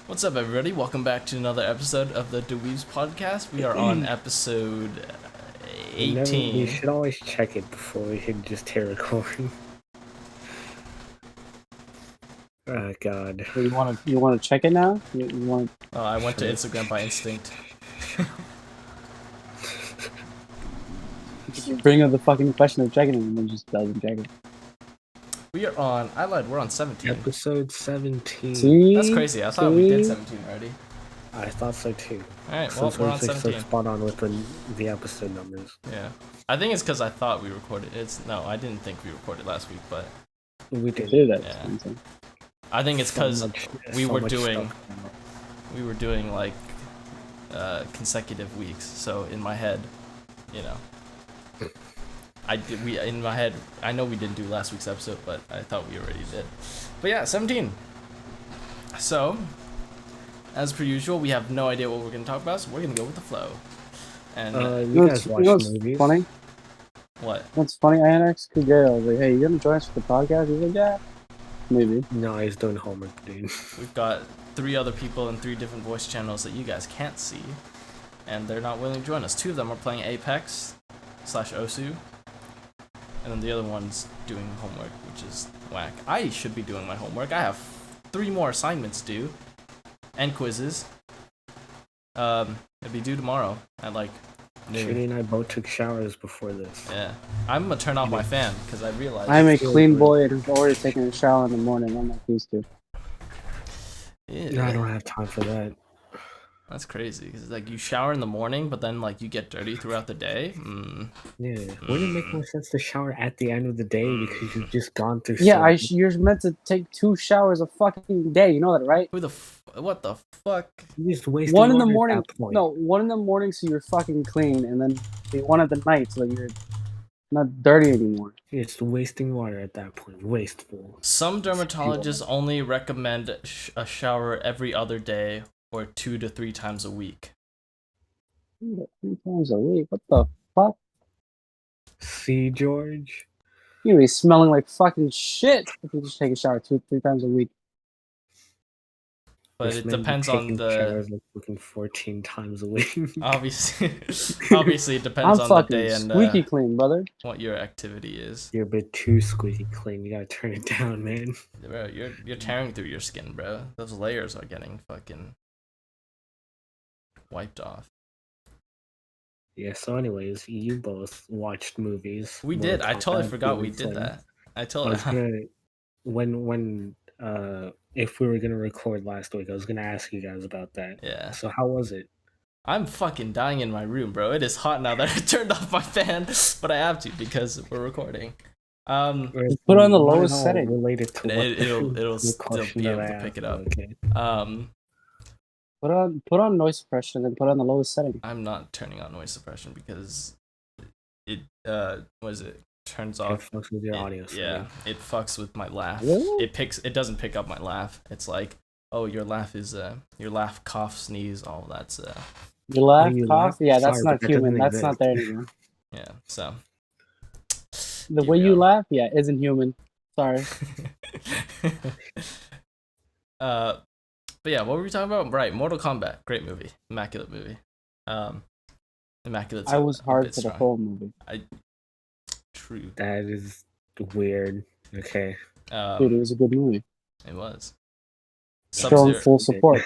What's up, everybody? Welcome back to another episode of the DaWeebs podcast. We are on episode We 18. should always check it before we hit just hit record. Oh god. You want to check it now? You want? Oh, I went to Instagram by instinct. Bring up the fucking question of checking it and then just doesn't check it. We are on. I lied. We're on 17. Episode 17. See? That's crazy. I thought we did 17 already. I thought so too. All right. Well, we're on 17. So spot on with the episode numbers. Yeah. I think it's because I thought we recorded. No, I didn't think we recorded last week, but we did. That. Yeah. I think it's because we were doing like consecutive weeks. So in my head, you know. In my head, I know we didn't do last week's episode, but I thought we already did. But yeah, 17. So, as per usual, we have no idea what we're going to talk about, so we're going to go with the flow. And you guys watch movies? Funny? What? What's funny? I asked Kingzayo, I was like, hey, you gonna join us for the podcast? He's like, yeah, maybe. No, he's doing homework, dude. We've got 3 other people in 3 different voice channels that you guys can't see, and they're not willing to join us. 2 of them are playing Apex/Osu. And then the other one's doing homework, which is whack. I should be doing my homework. I have 3 more assignments due. And quizzes. It'll be due tomorrow at like noon. Shitty and I both took showers before this. Yeah. I'm gonna turn off my fan, because I realized... I'm a clean boy and have already taken a shower in the morning. I'm not used to. Yeah. I don't have time for that. That's crazy, because like you shower in the morning, but then like you get dirty throughout the day. Yeah, wouldn't it make more sense to shower at the end of the day because you've just gone through? Yeah, you're meant to take 2 showers a fucking day. You know that, right? What the fuck? You just wasting one in the water morning. at that point. No, 1 in the morning so you're fucking clean, and then 1 at the night so that you're not dirty anymore. It's wasting water at that point. Wasteful. Some dermatologists only recommend a shower every other day, or 2 to 3 times a week. 3 times a week? What the fuck? See, George? You'd be smelling like fucking shit if you just take a shower 2-3 times a week. But it depends on the... Like looking 14 times a week. Obviously, it depends on the day and squeaky clean, brother. What your activity is. You're a bit too squeaky clean. You gotta turn it down, man. Bro, you're tearing through your skin, bro. Those layers are getting fucking wiped off. Yeah, so anyways, you both watched movies. We did. I totally forgot we did that. When if we were gonna record last week, I was gonna ask you guys about that. Yeah. So how was it? I'm fucking dying in my room, bro. It is hot now that I turned off my fan, but I have to because we're recording. Put on the lowest setting. Related to it'll still be able to pick it up. Okay. Put on noise suppression and put on the lowest setting. I'm not turning on noise suppression because it turns off. It fucks with your audio. Yeah, it fucks with my laugh. Really? It doesn't pick up my laugh. It's like, oh, your laugh, cough, sneeze, all that's Your laugh, cough? Yeah, that's not human. That's not there anymore. Yeah, so the way you laugh, yeah, isn't human. Sorry. But yeah, what were we talking about? Right, Mortal Kombat, great movie, immaculate movie. Immaculate. I was hard for the whole movie. True. That is weird. Okay. Dude, it was a good movie. It was. Strong full support.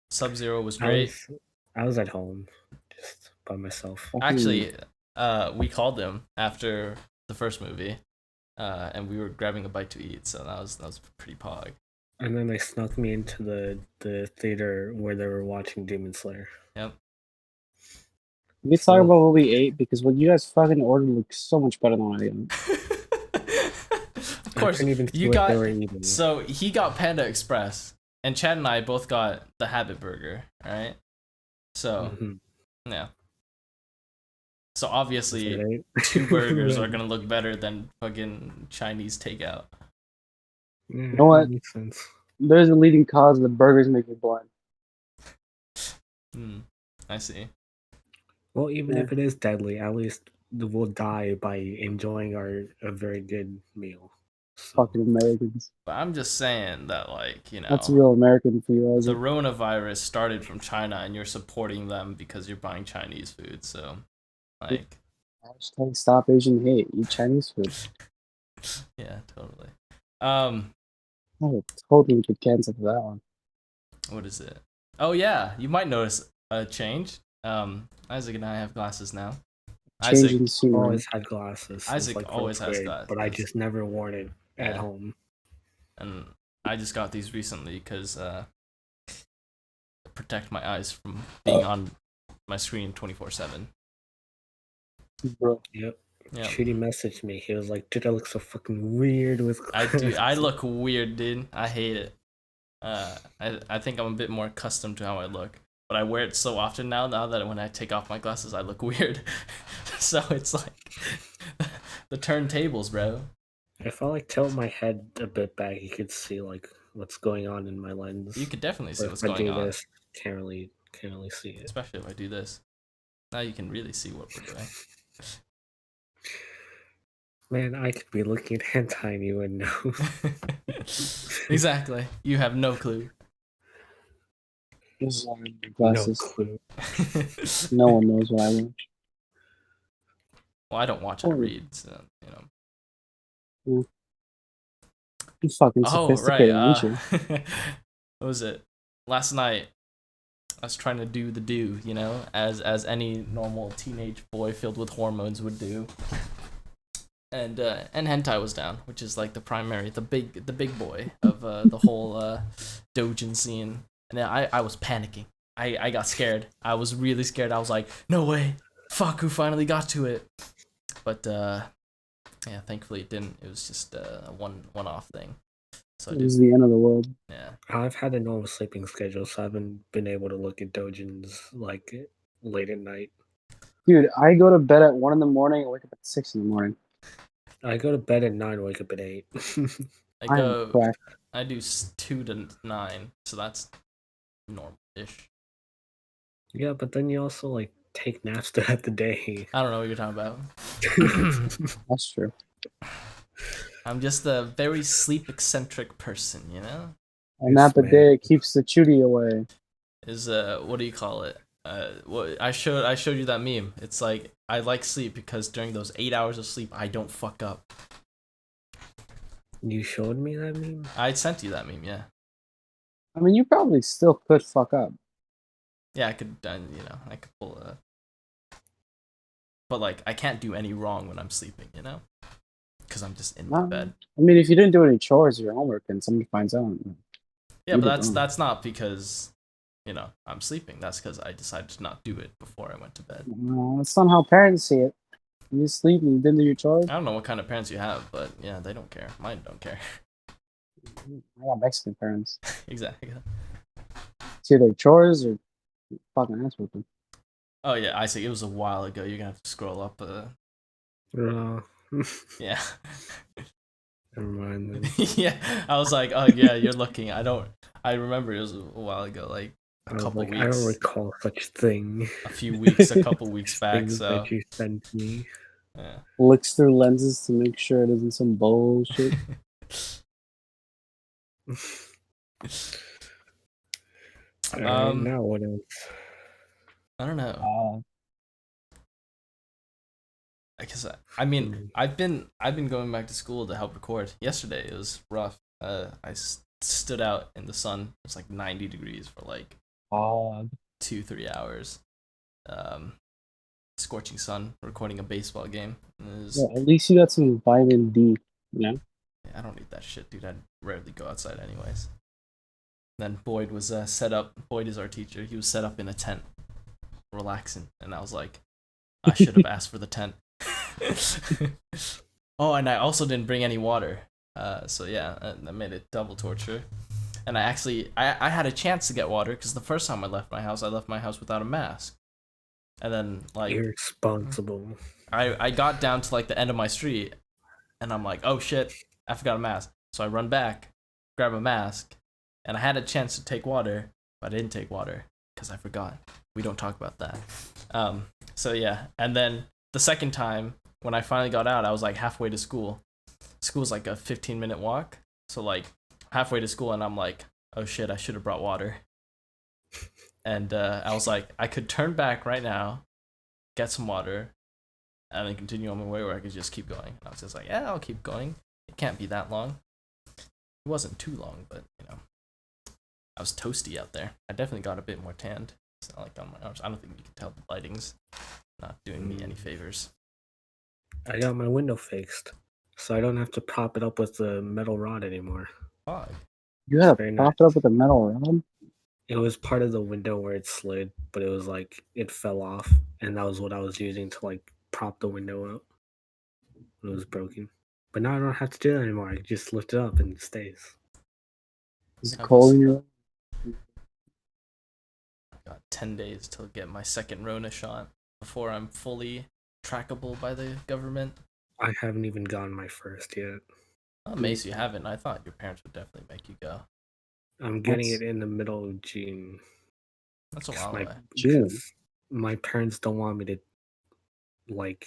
Sub-Zero was great. I was at home, just by myself. Actually, we called him after the first movie, and we were grabbing a bite to eat, so that was pretty pog. And then they snuck me into the theater where they were watching Demon Slayer. Yep. We talk about what we ate because what you guys fucking ordered looks so much better than what I ate. Of course, you got. So he got Panda Express, and Chad and I both got the Habit Burger. All right. So, yeah. So obviously, 2 burgers are gonna look better than fucking Chinese takeout. Yeah, you know what? Makes sense. There's a leading cause of the burgers make me blind. I see. Well, even if it is deadly, at least we'll die by enjoying a very good meal. So, Fucking Americans. but I'm just saying that, like, you That's know, real American for you, the Isaac. coronavirus started from China, and you're supporting them because you're buying Chinese food. So, like, Hashtag stop Asian hate. Eat Chinese food. yeah, totally. I would totally get canceled for that one. What is it? Oh yeah, you might notice a change. Isaac and I have glasses now. Isaac, Changing scenery. Always had glasses since Isaac like always fourth has grade, but I glasses. just never worn it at Yeah. home. And I just got these recently because protect my eyes from being on my screen 24/7. Bro. Yep. Yeah, Shooty messaged me. He was like, "Dude, I look so fucking weird with I do. glasses." I look weird, dude. I hate it. I think I'm a bit more accustomed to how I look, but I wear it so often now that when I take off my glasses, I look weird. So it's like the turntables, bro. If I like tilt my head a bit back, you could see like what's going on in my lens. You could definitely see But what's if I going do on, this, can't really see it. especially if I do this. Now you can really see what we're doing. Man, I could be looking at hentai and you wouldn't know. Exactly. You have no clue. This is why I wear No glasses. clue. No one knows what I watch. Well, I don't watch, I read, so, you know. You fucking Oh, right. sophisticated, aren't you? What was it? Last night, I was trying to do the do, you know, as any normal teenage boy filled with hormones would do. And hentai was down, which is like the big boy of the whole doujin scene. And then I was panicking. I got scared. I was really scared. I was like, no way, fuck, who finally got to it? But yeah, thankfully it didn't. It was just a one-off thing. So I It was did, the end of the world. yeah. I've had a normal sleeping schedule, so I haven't been able to look at doujins like late at night. Dude, I go to bed at 1 in the morning and wake up at 6 in the morning. I go to bed at 9, wake up at 8. I go. Cracked. I do 2 to 9, so that's normal-ish. Yeah, but then you also like take naps throughout the day. I don't know what you're talking about. That's true. I'm just a very sleep-eccentric person, you know? A nap a man. day keeps the chudi away. Is what do you call it? What I showed you that meme. It's like I like sleep because during those 8 hours of sleep, I don't fuck up. You showed me that meme? I sent you that meme, yeah. I mean, you probably still could fuck up. Yeah, I could, you know, I could pull a. But like, I can't do any wrong when I'm sleeping, you know, because I'm just in my bed. I mean, if you didn't do any chores or your homework and somebody finds out. Yeah, you but did wrong. that's not because, you know, I'm sleeping. That's because I decided to not do it before I went to bed. That's not how parents see it. You sleep and you didn't do your chores. I don't know what kind of parents you have, but yeah, they don't care. Mine don't care. I got Mexican parents. Exactly. It's either chores or fucking ass whooping. Oh yeah, I see. It was a while ago. You're gonna have to scroll up. Yeah. Never mind then. Yeah, I was like, oh yeah, you're looking. I remember it was a while ago, like a couple weeks. I don't recall such thing. A few weeks, a couple weeks back. Things So that you sent me. yeah. Looks through lenses to make sure it isn't some bullshit. Now what else? I don't know. I mean, I've been going back to school to help record. Yesterday it was rough. I stood out in the sun. It was like 90 degrees for like 2-3 hours. Scorching sun, recording a baseball game. Yeah, at least you got some vitamin D, you know? Yeah, I don't need that shit, dude. I rarely go outside anyways. Then Boyd was set up. Boyd is our teacher. He was set up in a tent, relaxing, and I was like, I should have asked for the tent. Oh, and I also didn't bring any water. So yeah, that made it double torture. And I actually, I had a chance to get water because the first time I left my house without a mask. And then like irresponsible. I got down to like the end of my street, and I'm like, oh shit, I forgot a mask. So I run back, grab a mask, and I had a chance to take water, but I didn't take water because I forgot. We don't talk about that. So yeah, and then the second time when I finally got out, I was like halfway to school, school's like a 15-minute walk. So like halfway to school, and I'm like, oh shit, I should have brought water. And I was like, I could turn back right now, get some water, and then continue on my way, or I could just keep going. And I was just like, yeah, I'll keep going. It can't be that long. It wasn't too long, but you know, I was toasty out there. I definitely got a bit more tanned. It's not like on my arms. I don't think you can tell the lighting's not doing me any favors. I got my window fixed, so I don't have to prop it up with the metal rod anymore. Fog. You had to Very prop it up with a metal rod? It was part of the window where it slid, but it was like it fell off, and that was what I was using to like prop the window up when it was broken. But now I don't have to do that anymore. I can just lift it up and it stays. Is it I cold was- in your Got 10 days to get my second Rona shot before I'm fully trackable by the government. I haven't even gotten my first yet. I'm amazed you haven't. I thought your parents would definitely make you go. I'm getting That's- it in the middle of June. That's a 'cause while my, away. June? because my parents don't want me to like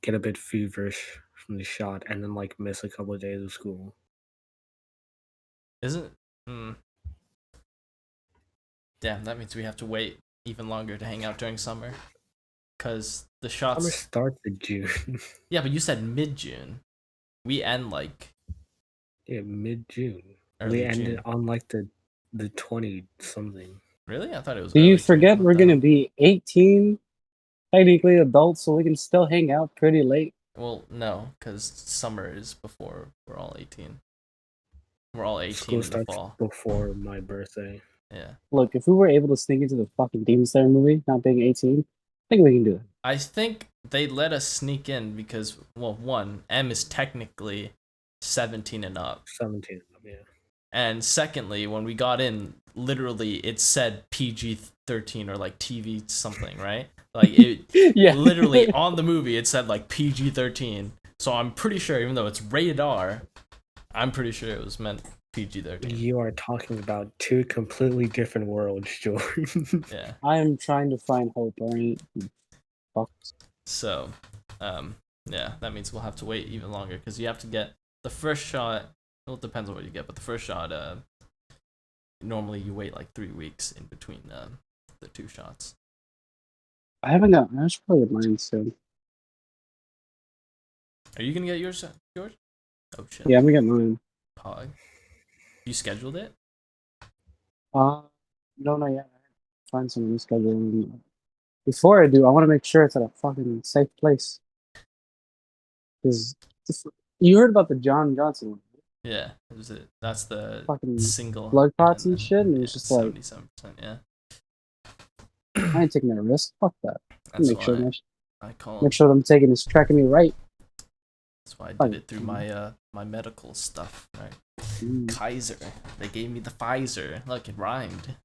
get a bit feverish from the shot and then like miss a couple of days of school. Isn't? Damn, that means we have to wait even longer to hang out during summer. Because the Summer shots. starts in June. Yeah, but you said mid-June. We end like Yeah, mid-June. early We ended June. on like the 20 something. Really? I thought it was Do early you June. forget What we're the gonna hell? be 18, technically adults, so we can still hang out pretty late? Well, no, because summer is before we're all 18. We're all 18 School in the starts fall. before my birthday. Yeah. Look, if we were able to sneak into the fucking Demon Slayer movie, not being 18, I think we can do it. I think they let us sneak in because, well, one, M is technically 17 and up. 17, yeah. And secondly, when we got in, literally it said PG-13 or like TV something, right? Like it Yeah. literally on the movie it said like PG-13. So I'm pretty sure, even though it's rated R, I'm pretty sure it was meant PG-13. You are talking about two completely different worlds, Jordan. Yeah. I am trying to find hope, alright? Fuck. So, yeah, that means we'll have to wait even longer because you have to get the first shot. Well, it depends on what you get, but the first shot, normally you wait like 3 weeks in between the two shots. I haven't got. I should probably get mine soon. Are you gonna get yours, George? Oh shit. Yeah, I'm gonna get mine. Pog. You scheduled it? No, not yet. I have to find some rescheduling. Before I do, I want to make sure it's at a fucking safe place. Because you heard about the John Johnson one, Yeah. It was it. That's the fucking single blood clots and then- shit, and it was just like, 77%. Yeah. I ain't taking that risk. Fuck that. That's Make sure, why I call. make sure I'm taking this tracking me right. That's why I Fuck. did it through my my medical stuff, right? Mm. Kaiser. They gave me the Pfizer. Look, it rhymed.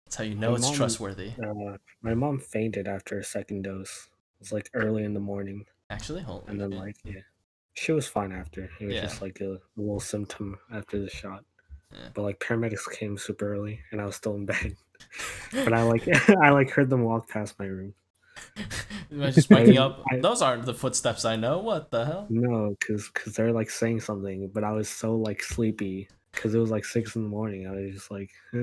That's how you know My it's mom- trustworthy. My mom fainted after a second dose. It was like early in the morning. Actually, holy And then shit. like, yeah. She was fine after. It was Yeah. just like a little symptom after the shot. Yeah. But like paramedics came super early and I was still in bed. But I like I like heard them walk past my room. Imagine just waking I- up. I- Those aren't the footsteps I know. What the hell? No, cause they're like saying something, but I was so like sleepy because it was like 6 in the morning. I was just like, It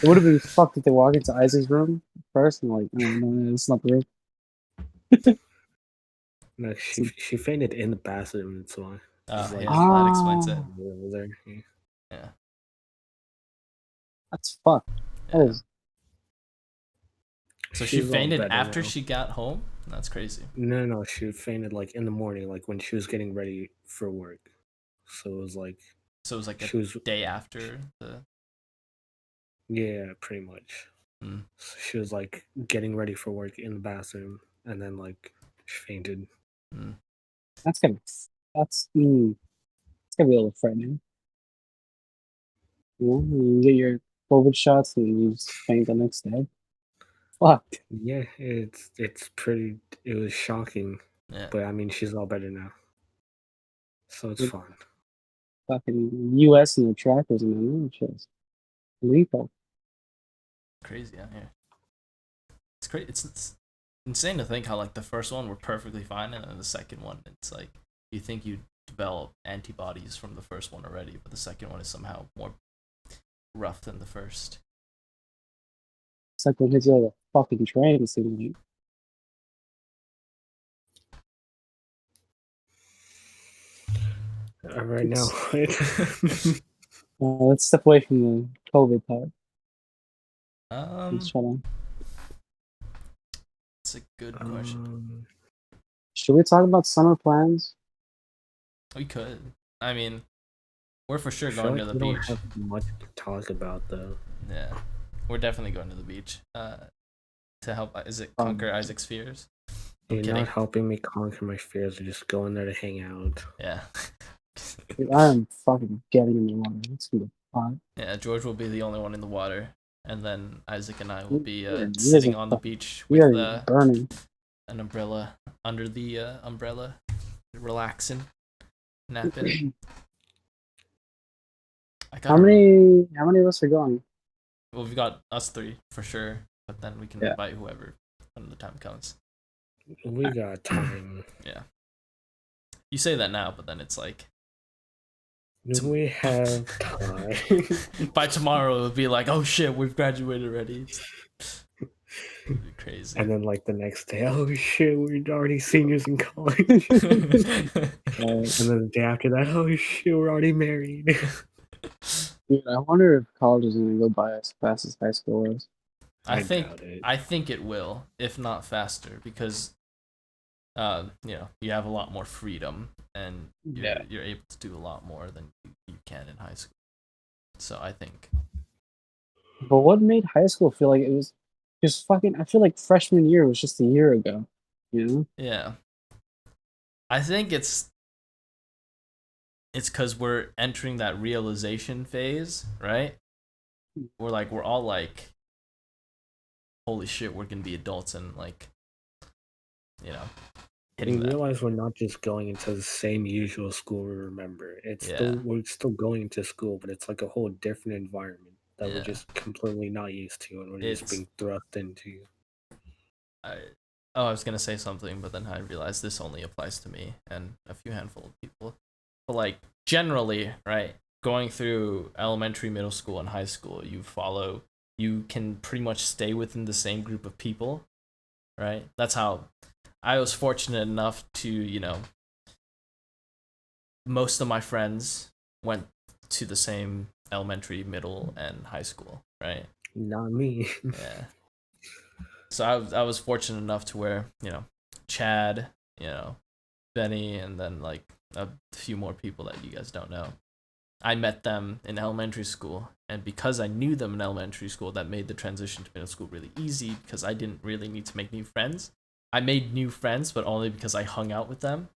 would have been fucked if they walk into Isaac's room first and like, no, it's not the room. no, she fainted in the bathroom. That's why. Oh, like- yeah, that explains it. Over there. Yeah. Yeah. That's fucked. That Yeah. is, So she She's all fainted better after now. she got home? That's crazy. No, she fainted like in the morning, like when she was getting ready for work. So it was like So it was like she a was day after the. yeah, pretty much. Mm. So she was like getting ready for work in the bathroom, and then like she fainted. that's gonna, that's, it's gonna be a little frightening. You know, you get your COVID shots and you just faint the next day. Fuck. Yeah, it's pretty. It was shocking, Yeah. but I mean she's all better now, so it's Yeah. fine. Fucking US and the trackers and the shit. Lethal. Crazy out here. It's crazy. It's insane to think how like the first one were perfectly fine, and then the second one, it's like you think you develop antibodies from the first one already, but the second one is somehow more rough than the first. It's like when hits you like a fucking train. It seems like. Right now, Let's step away from the COVID part. Let's try to. It's a good question. Should we talk about summer plans? We could. I mean, we're for sure I feel going like to the we don't beach. have much to talk about though. Yeah, we're definitely going to the beach. To help. Is it conquer Isaac's fears? I'm You're kidding. not helping me conquer my fears. You're just going there to hang out. Yeah. Dude, I am fucking getting in the water. It's gonna be fun. Yeah, George will be the only one in the water, and then Isaac and I will be You sitting guys are on the beach We with are burning. an umbrella under the umbrella, relaxing, napping. How many of us are going? Well, we've got us three for sure, but then we can invite whoever when the time comes. We got time. Yeah. You say that now, but then it's like We have time. by tomorrow it'll be like, oh shit, we've graduated already. It'd be crazy. And then like the next day, oh shit, we're already seniors in college. And then the day after that, oh shit, we're already married. Dude, I wonder if college is gonna go by as fast as high school is. I doubt it. think it will, if not faster, because you have a lot more freedom and you're able to do a lot more than you can in high school. So I think. But what made high school feel like it was just fucking? I feel like freshman year was just a year ago. You know? Yeah. I think it's because we're entering that realization phase, right? We're all like, holy shit, we're gonna be adults and like, hitting that. Realize we're not just going into the same usual school we remember. We're still going into school, but it's like a whole different environment that we're just completely not used to, and we're just being thrust into. I was gonna say something, but then I realized this only applies to me and a few handful of people. But like generally, right, going through elementary, middle school, and high school, you can pretty much stay within the same group of people, right? That's how I was fortunate enough to, most of my friends went to the same elementary, middle, and high school, right? Not me. Yeah. So I was fortunate enough to where, Chad, Benny, and then like a few more people that you guys don't know. I met them in elementary school, and because I knew them in elementary school, that made the transition to middle school really easy because I didn't really need to make new friends. I made new friends, but only because I hung out with them,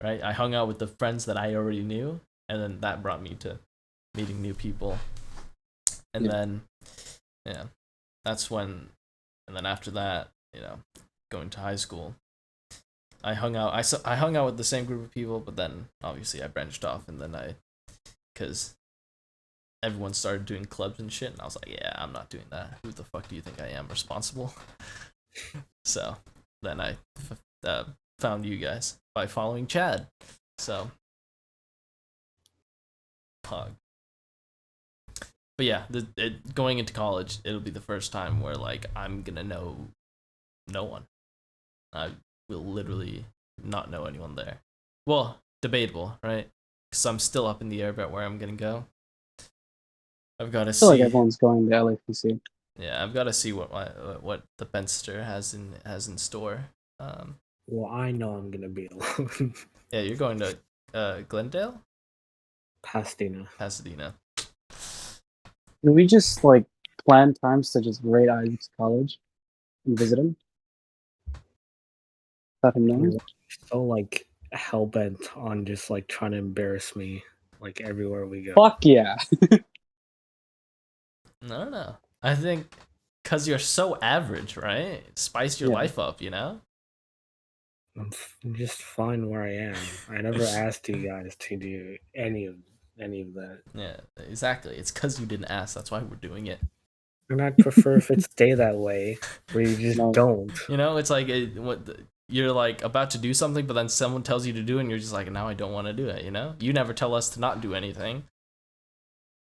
right? I hung out with the friends that I already knew, and then that brought me to meeting new people. And then, that's when, and then after that, going to high school, I hung out with the same group of people, but then obviously I branched off, and then because everyone started doing clubs and shit, and I was like, yeah, I'm not doing that. Who the fuck do you think I am, responsible? So then I found you guys by following Chad. So, pog. But yeah, going into college, it'll be the first time where like I'm gonna know no one. I will literally not know anyone there. Well, debatable, right? Because I'm still up in the air about where I'm gonna go. I've got to see. I feel like everyone's going to LAPC. Yeah, I've got to see what the Benster has in store. Well, I know I'm gonna be alone. Yeah, you're going to Glendale? Pasadena. Can we just like plan times to just raid Isaac's college and visit him? Let him know. So like hell bent on just like trying to embarrass me like everywhere we go. Fuck yeah. No. I think because you're so average, right? Spice your life up, I'm just fine where I am. I never asked you guys to do any of that. Yeah, exactly. It's because you didn't ask. That's why we're doing it. And I'd prefer if it stay that way, where you just No. don't. You know, it's like you're like about to do something, but then someone tells you to do it, and you're just like, now I don't want to do it. You know, you never tell us to not do anything,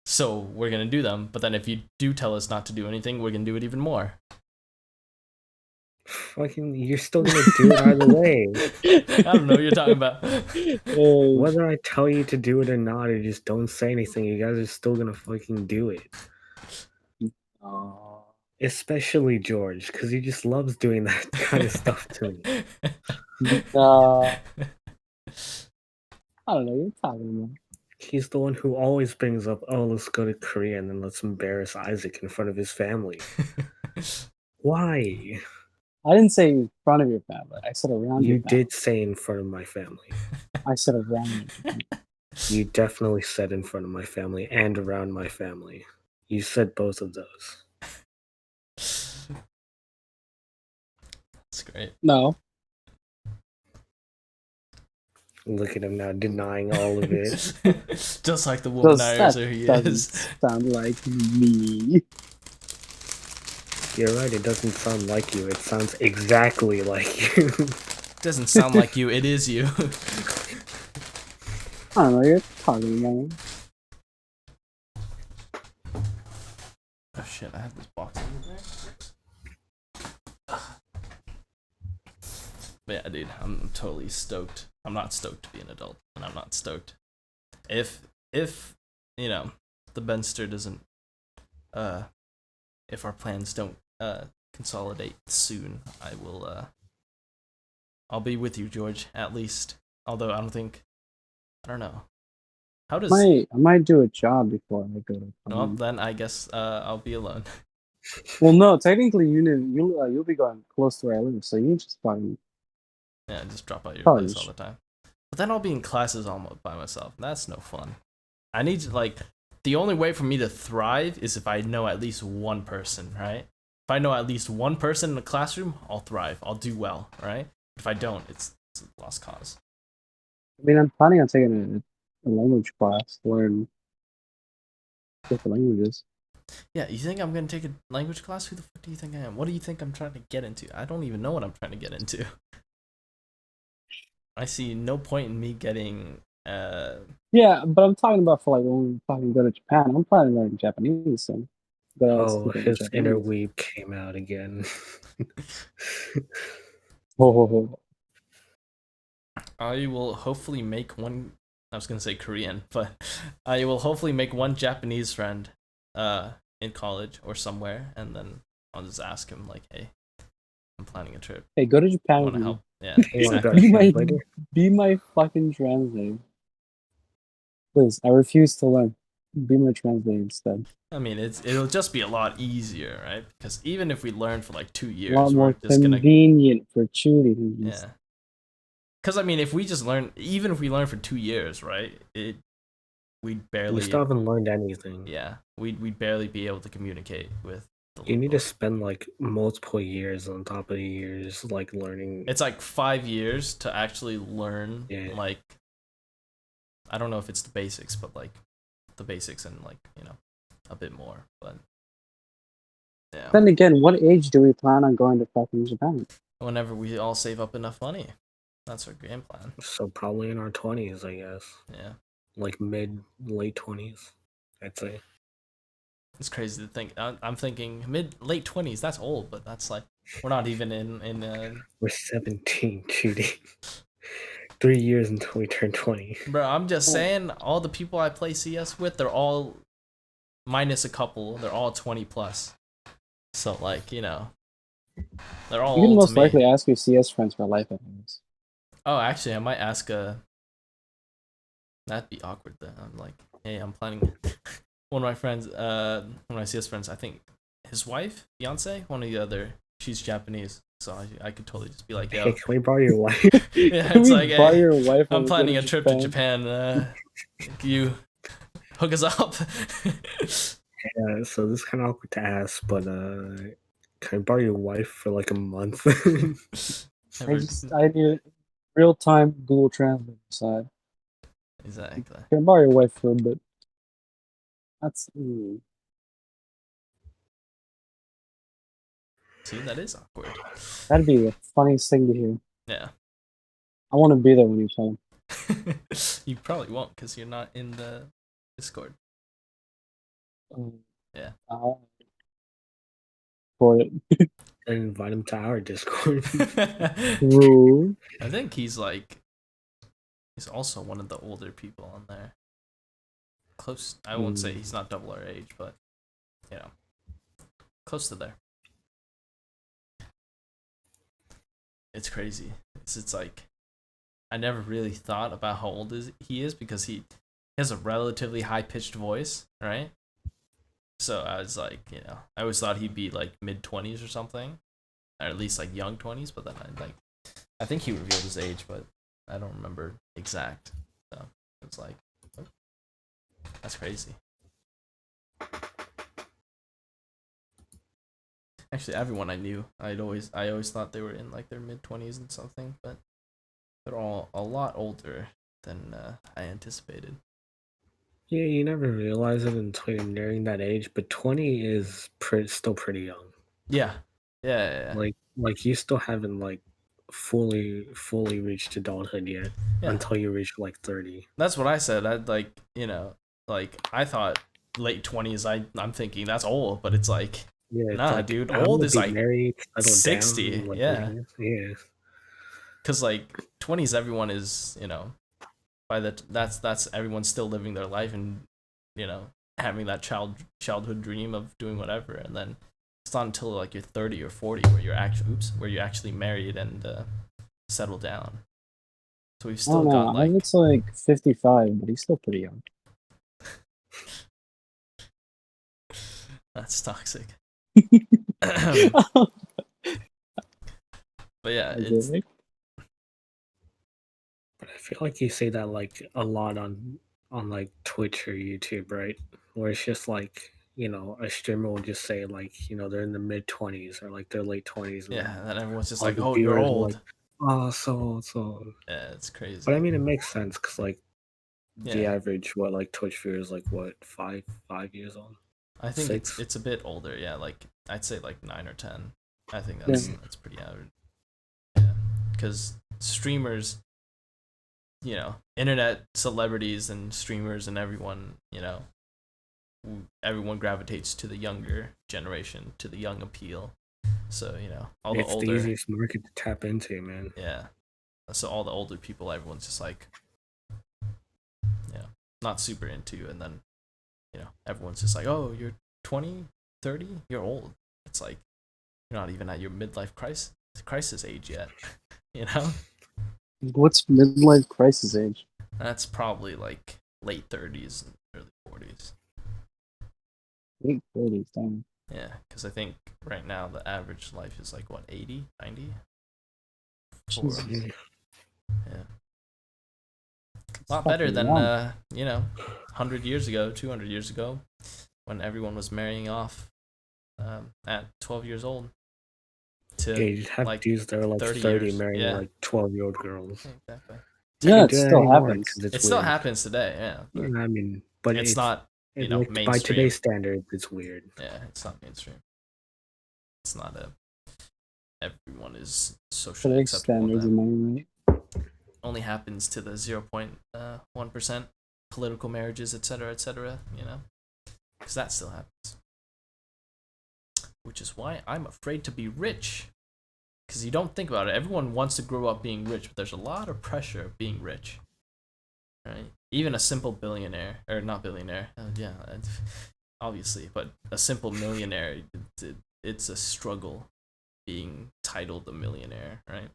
so we're gonna do them. But then if you do tell us not to do anything, we're gonna do it even more. Fucking, you're still gonna do it either way. I don't know what you're talking about. Whether I tell you to do it or not, or just don't say anything, you guys are still gonna fucking do it. Especially George, because he just loves doing that kind of stuff to me. I don't know what you're talking about. He's the one who always brings up, oh, let's go to Korea, and then let's embarrass Isaac in front of his family. Why? I didn't say in front of your family. I said around your You family. did say in front of my family. I said around your family. You definitely said in front of my family and around my family. You said both of those. That's great. No. Look at him now denying all of it. Just like the That womanizer he doesn't is. sound like me. You're right, it doesn't sound like you. It sounds exactly like you. Doesn't sound like you. It is you. I don't know what you're talking about. Oh shit! I have this box over there. But yeah, dude, I'm totally stoked. I'm not stoked to be an adult, and I'm not stoked. If you know, the Benster doesn't, if our plans don't consolidate soon, I will I'll be with you, George, at least. Although I don't know. How does I might do a job before I go to well, then I guess I'll be alone. Well, no, technically you'll be going close to where I live, so you just probably Yeah, just drop out your Probably place all the time. But then I'll be in classes almost by myself. That's no fun. I need to, like, the only way for me to thrive is if I know at least one person, right? If I know at least one person in the classroom, I'll thrive. I'll do well, right? If I don't, it's a lost cause. I mean, I'm planning on taking a language class to learn different languages. Yeah, you think I'm gonna take a language class? Who the fuck do you think I am? What do you think I'm trying to get into? I don't even know what I'm trying to get into. I see no point in me getting Yeah, but I'm talking about for like when we fucking go to Japan. I'm planning on learning Japanese, so Oh, his inner weeb came out again. I will hopefully make one. I was gonna say Korean, but I will hopefully make one Japanese friend, in college or somewhere, and then I'll just ask him like, "Hey, I'm planning a trip. Hey, go to I Japan want with to me. help." Yeah, You wanna go exactly. Be my fucking translator. Please, I refuse to learn. Be my translator instead. I mean, it'll just be a lot easier, right? Because even if we learn for like 2 A years, lot more we're just gonna convenient for cheerleaders. yeah. Because I mean, if we just learn, even if we learn for 2 years, right? We'd barely. You still haven't learned anything. Yeah, we'd barely be able to communicate with. You need to spend like multiple years on top of years, like learning. It's like 5 years to actually learn. Yeah. Like, I don't know if it's the basics, but like the basics and like a bit more. But yeah. Then again, what age do we plan on going to fucking Japan? Whenever we all save up enough money, that's our game plan. So probably in our 20s, I guess. Yeah. Like late 20s, I'd say. It's crazy to think. I'm thinking late 20s. That's old, but that's like we're not even in. We're 17, Judy. 3 years until we turn 20. Bro, I'm just saying, all the people I play CS with, they're all minus a couple. They're all 20 plus. So like they're all. You can old most to me. likely ask your CS friends for life advice. Oh, actually, I might ask that'd be awkward then. I'm like, hey, I'm planning. One of my friends, one of my CS friends, I think his wife, fiance, one of the other, she's Japanese, so I could totally just be like, yo, Hey, can we borrow your wife? yeah, it's like, hey, your wife I'm planning a trip to Japan. Can you hook us up? Yeah, so this is kind of awkward to ask, but can I borrow your wife for like a month? I need a real-time Google Translate side. Exactly. Can I borrow your wife for a bit? That's See, that is awkward. That'd be the funniest thing to hear. Yeah. I want to be there when you tell him. You probably won't because you're not in the Discord. Yeah. For it. And invite him to our Discord. Ooh. I think he's also one of the older people on there. Close. I won't say he's not double our age, but you know, close to there. It's crazy. It's like I never really thought about how old he is because he has a relatively high pitched voice, right? So I was like, you know, I always thought he'd be like mid-20s or something, or at least like young 20s. But then I think he revealed his age, but I don't remember exact. So it's like, oh, that's crazy. Actually, everyone I knew, I always thought they were in like their mid-20s and something, but they're all a lot older than I anticipated. Yeah, you never realize it until you're nearing that age, but 20 is still pretty young. Yeah. Yeah. Like you still haven't like fully reached adulthood yet until you reach like 30. That's what I said. I'd like, you know, like I thought late 20s. I'm thinking that's old, but it's like, yeah, nah, like, dude, old is like married, 60. Down, like, yeah. Because like 20s, everyone is, you know, by that's everyone's still living their life and, you know, having that childhood dream of doing whatever, and then it's not until like you're 30 or 40 where you're actually married and settle down. So we've still got like it's like 55, but he's still pretty young. That's toxic. But yeah, it's. But I feel like you say that like a lot on like Twitch or YouTube, right? Where it's just like, you know, a streamer will just say like, you know, they're in the mid-20s or like their late 20s. Yeah, and then everyone's just all like, the "Oh, you're viewers are old." like, oh, so. Yeah, it's crazy. But I mean, it makes sense because like the Yeah. average like Twitch viewer is like what 5 years old. I think 6? it's a bit older. Yeah, like I'd say like 9 or 10. I think that's pretty average. Yeah, because streamers, you know, internet celebrities and streamers and everyone, you know, everyone gravitates to the younger generation, to the young appeal. So, you know, all it's the older. the easiest market to tap into, man. Yeah. So all the older people, everyone's just like, you know, not super into, and then, you know, everyone's just like, oh, you're 20, 30, you're old. It's like, you're not even at your midlife crisis age yet, you know? What's midlife crisis age? That's probably like late 30s and early 40s. Late 30s, damn. Yeah, because I think right now the average life is like, what, 80, 90? Yeah. A lot better than, you know, 100 years ago, 200 years ago, when everyone was marrying off at 12 years old. You just have dudes that are like 30 marrying like 12-year-old girls. Exactly. Yeah, it still happens. It still happens today, yeah. Yeah, I mean, but it's not, you know, mainstream. By today's standards, it's weird. Yeah, it's not mainstream. It's not everyone is socially acceptable. Standards, right? Only happens to the 0.1% political marriages, etc., you know, because that still happens. Which is why I'm afraid to be rich, because you don't think about it. Everyone wants to grow up being rich, but there's a lot of pressure of being rich, right? Even a simple billionaire, or not billionaire, obviously, but a simple millionaire, it's a struggle being titled a millionaire, right?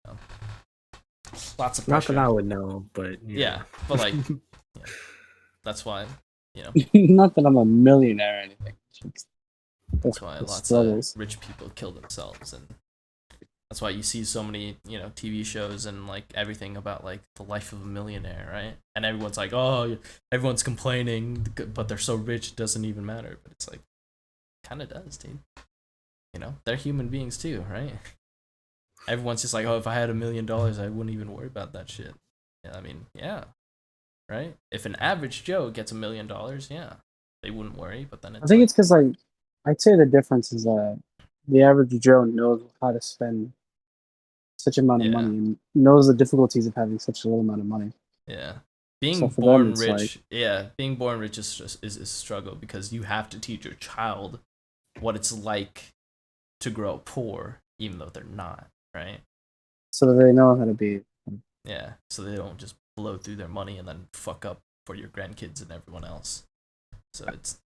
So, lots of pressure. Not that I would know, but yeah, but like, yeah, that's why, you know. Not that I'm a millionaire or anything. That's why lots of rich people kill themselves, and that's why you see so many, you know, TV shows and like everything about like the life of a millionaire, right? And everyone's like, oh, everyone's complaining, but they're so rich it doesn't even matter. But it's like, kind of does, dude. You know, they're human beings too, right? Everyone's just like, oh, if I had $1 million, I wouldn't even worry about that shit. Yeah, I mean, yeah, right? If an average Joe gets $1 million, yeah, they wouldn't worry. But then it's I think it's because like, I'd say the difference is that the average Joe knows how to spend such amount of Yeah. money and knows the difficulties of having such a little amount of money. Yeah. Being So for them, born it's rich, being born rich is a struggle because you have to teach your child what it's like to grow poor, even though they're not, right? so that they know how to be. Yeah, so they don't just blow through their money and then fuck up for your grandkids and everyone else. So it's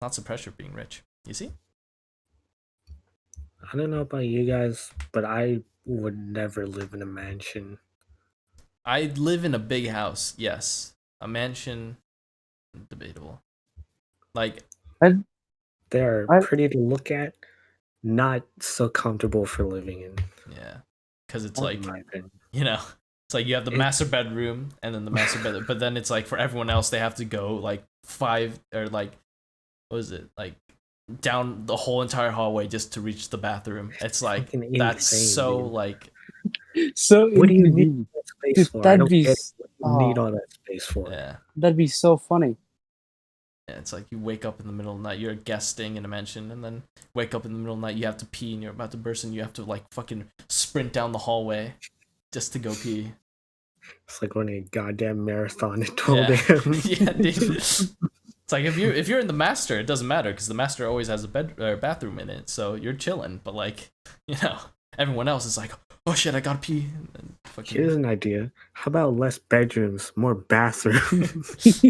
lots of pressure being rich. You see? I don't know about you guys, but I would never live in a mansion. I live in a big house, yes. A mansion, debatable. Like, They're I- pretty to look at, not so comfortable for living in. yeah, because it's in like, my opinion. you know, it's like you have the master bedroom and then the master bed, but then it's like for everyone else they have to go like 5 or like, what is it, like down the whole entire hallway just to reach the bathroom. It's like Fucking that's insane, so dude. like, So What do you need inconvenient. that space Dude, for? I that'd don't be get it. What do you need oh, all that space for? yeah. that'd be so funny. Yeah, it's like you wake up in the middle of the night, you're guesting in a mansion, and then wake up in the middle of the night, you have to pee, and you're about to burst, and you have to like fucking sprint down the hallway just to go pee. It's like running a goddamn marathon at 12 Yeah, a.m. yeah, dude. It's like if you're in the master, it doesn't matter because the master always has a bed or bathroom in it, so you're chilling. But like, everyone else is like, oh shit, I gotta pee. And fucking, Here's an idea. How about less bedrooms, more bathrooms?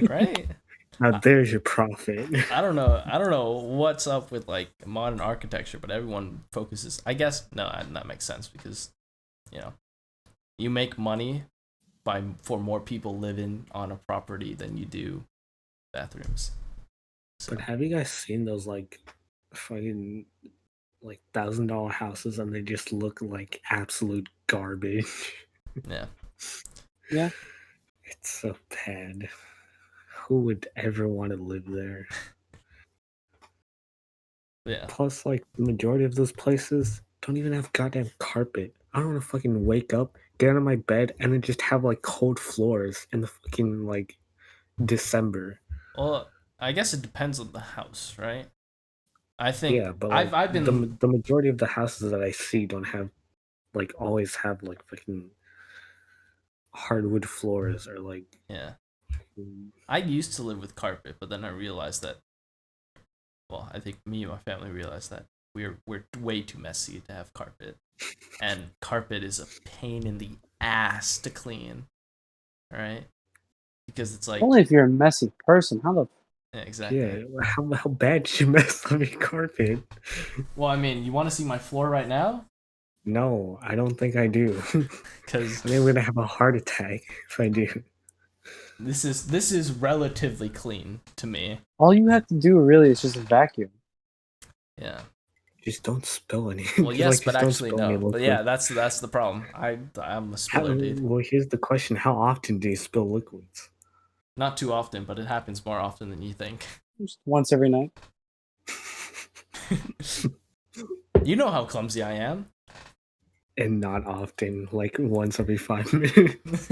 right? Now there's your profit. I don't know what's up with like modern architecture, but everyone focuses. I guess no, that makes sense because you make money for more people living on a property than you do bathrooms. So, But have you guys seen those like fucking like $1,000 houses and they just look like absolute garbage? yeah, Yeah. It's so bad. Who would ever want to live there? yeah. Plus, like the majority of those places don't even have goddamn carpet. I don't want to fucking wake up, get out of my bed, and then just have like cold floors in the fucking like December. Well, I guess it depends on the house, right? I think Yeah, but like I've been the majority of the houses that I see don't have like always have like fucking hardwood floors or like yeah. I used to live with carpet, but then I realized that. Well, I think me and my family realized that we're way too messy to have carpet, and carpet is a pain in the ass to clean, right? Because it's like Only if you're a messy person. How the yeah, exactly. yeah. How bad did you mess up your carpet? Well, I mean, you want to see my floor right now? No, I don't think I do. Because I think I'm gonna have a heart attack if I do. this is relatively clean to me. all you have to do really is just vacuum. Yeah. Just don't spill any. Well, Just, yes, like, but just don't actually spill any no. But liquid. yeah, that's the problem. I'm a spiller, dude. Well, here's the question: how often do you spill liquids? Not too often, but it happens more often than you think. Just once every night. You know how clumsy I am. And not often, like once every 5 minutes.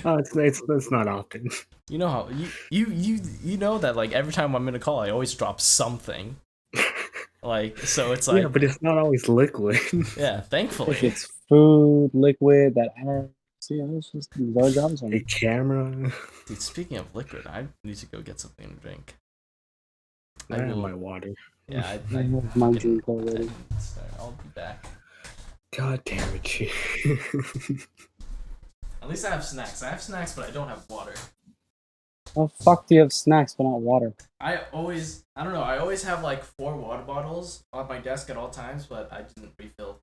Oh, it's not often. You know how you know that like every time I'm in a call, I always drop something. Like so, it's like Yeah, but it's not always liquid. yeah. Thankfully, If it's food, liquid, that it's just our jobs on A it. camera. dude. Speaking of liquid, I need to go get something to drink. I have my water. Yeah, I have my drink already. I'll be back. God damn it, you. At least I have snacks. I have snacks, but I don't have water. Oh fuck, do you have snacks but not water? I don't know. I always have like 4 water bottles on my desk at all times, but I didn't refill.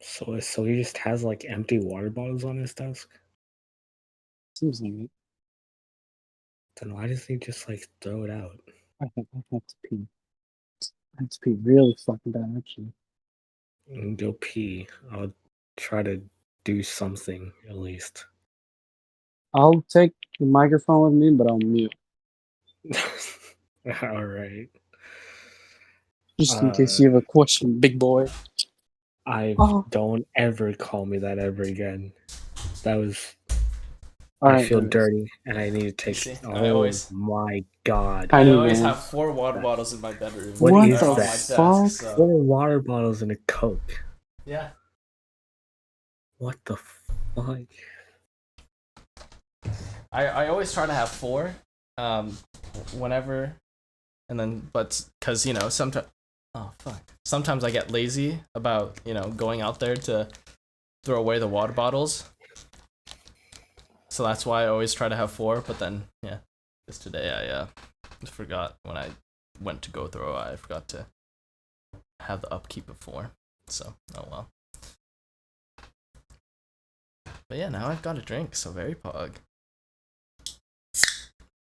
So he just has like empty water bottles on his desk? Seems like it. Then why does he just like throw it out? I have to pee. I have to pee really fucking bad actually. Go pee. I'll try to do something at least. I'll take the microphone with me, but I'll mute. All right. Just in case you have a question, big boy. Don't ever call me that ever again. That was I feel dirty, and I need to take. see, Oh my god! I I need always man. have 4 water bottles in my bedroom. What What is the on my that? desk, fuck? so 4 water bottles and a Coke. yeah. What the fuck? I always try to have 4, whenever, and then but because sometimes, oh fuck, sometimes I get lazy about going out there to throw away the water bottles, so that's why I always try to have 4. But then just today I forgot when I went to go throw. I forgot to have the upkeep of 4, so oh well. But yeah, now I've got a drink, so very pog.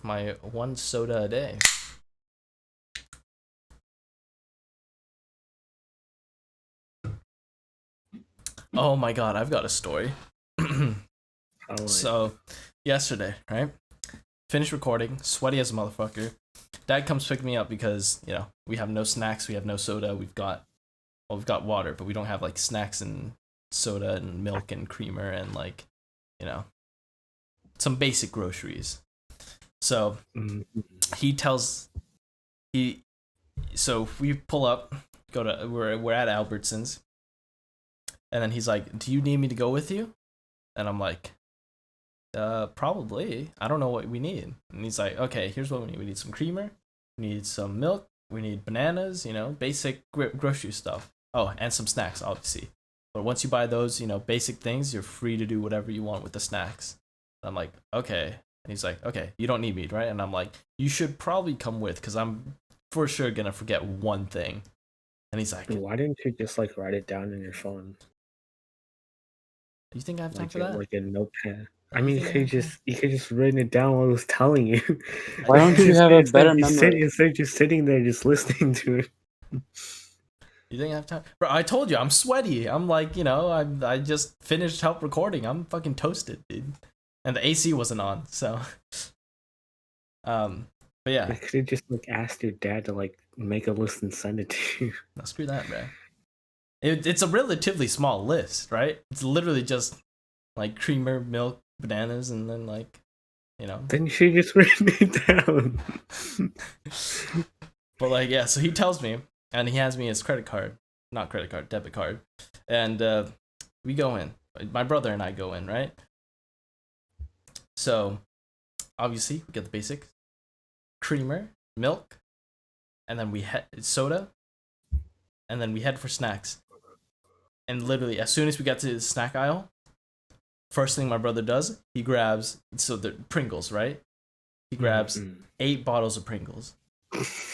My 1 soda a day. Oh my god, I've got a story. So, yesterday, right? Finished recording, sweaty as a motherfucker. Dad comes pick me up because, we have no snacks, we have no soda, we've got water, but we don't have like snacks and soda and milk and creamer and like, some basic groceries. So so we pull up, we're at Albertsons, and then he's like, "Do you need me to go with you?" And I'm like, probably. I don't know what we need. And he's like, "Okay, here's what we need. We need some creamer, we need some milk, we need bananas, basic grocery stuff. Oh, and some snacks, obviously. But once you buy those, basic things, you're free to do whatever you want with the snacks." And I'm like, "Okay." And he's like, "Okay, you don't need me, right?" And I'm like, "You should probably come with, because I'm for sure gonna forget one thing." And he's like, "Why didn't you just like write it down in your phone?" Do you think I have time for that? Like a notepad. I mean, you could just written it down while I was telling you. Why don't you have a better memory? Instead of just sitting there, just listening to it. You think I have time? Bro, I told you, I'm sweaty. I'm like, I just finished help recording. I'm fucking toasted, dude. And the AC wasn't on, so. But yeah. I could have just like asked your dad to like make a list and send it to you. No, screw that, bro. It's a relatively small list, right? It's literally just like creamer, milk, bananas, and then like, Then you should just written it down. But like, yeah, so he tells me, and he hands me his debit card, and we go in. My brother and I go in, right? So, obviously, we get the basic creamer, milk, and then we head soda, and then we head for snacks. And literally, as soon as we get to the snack aisle, first thing my brother does, he grabs the Pringles, right? He grabs 8 bottles of Pringles.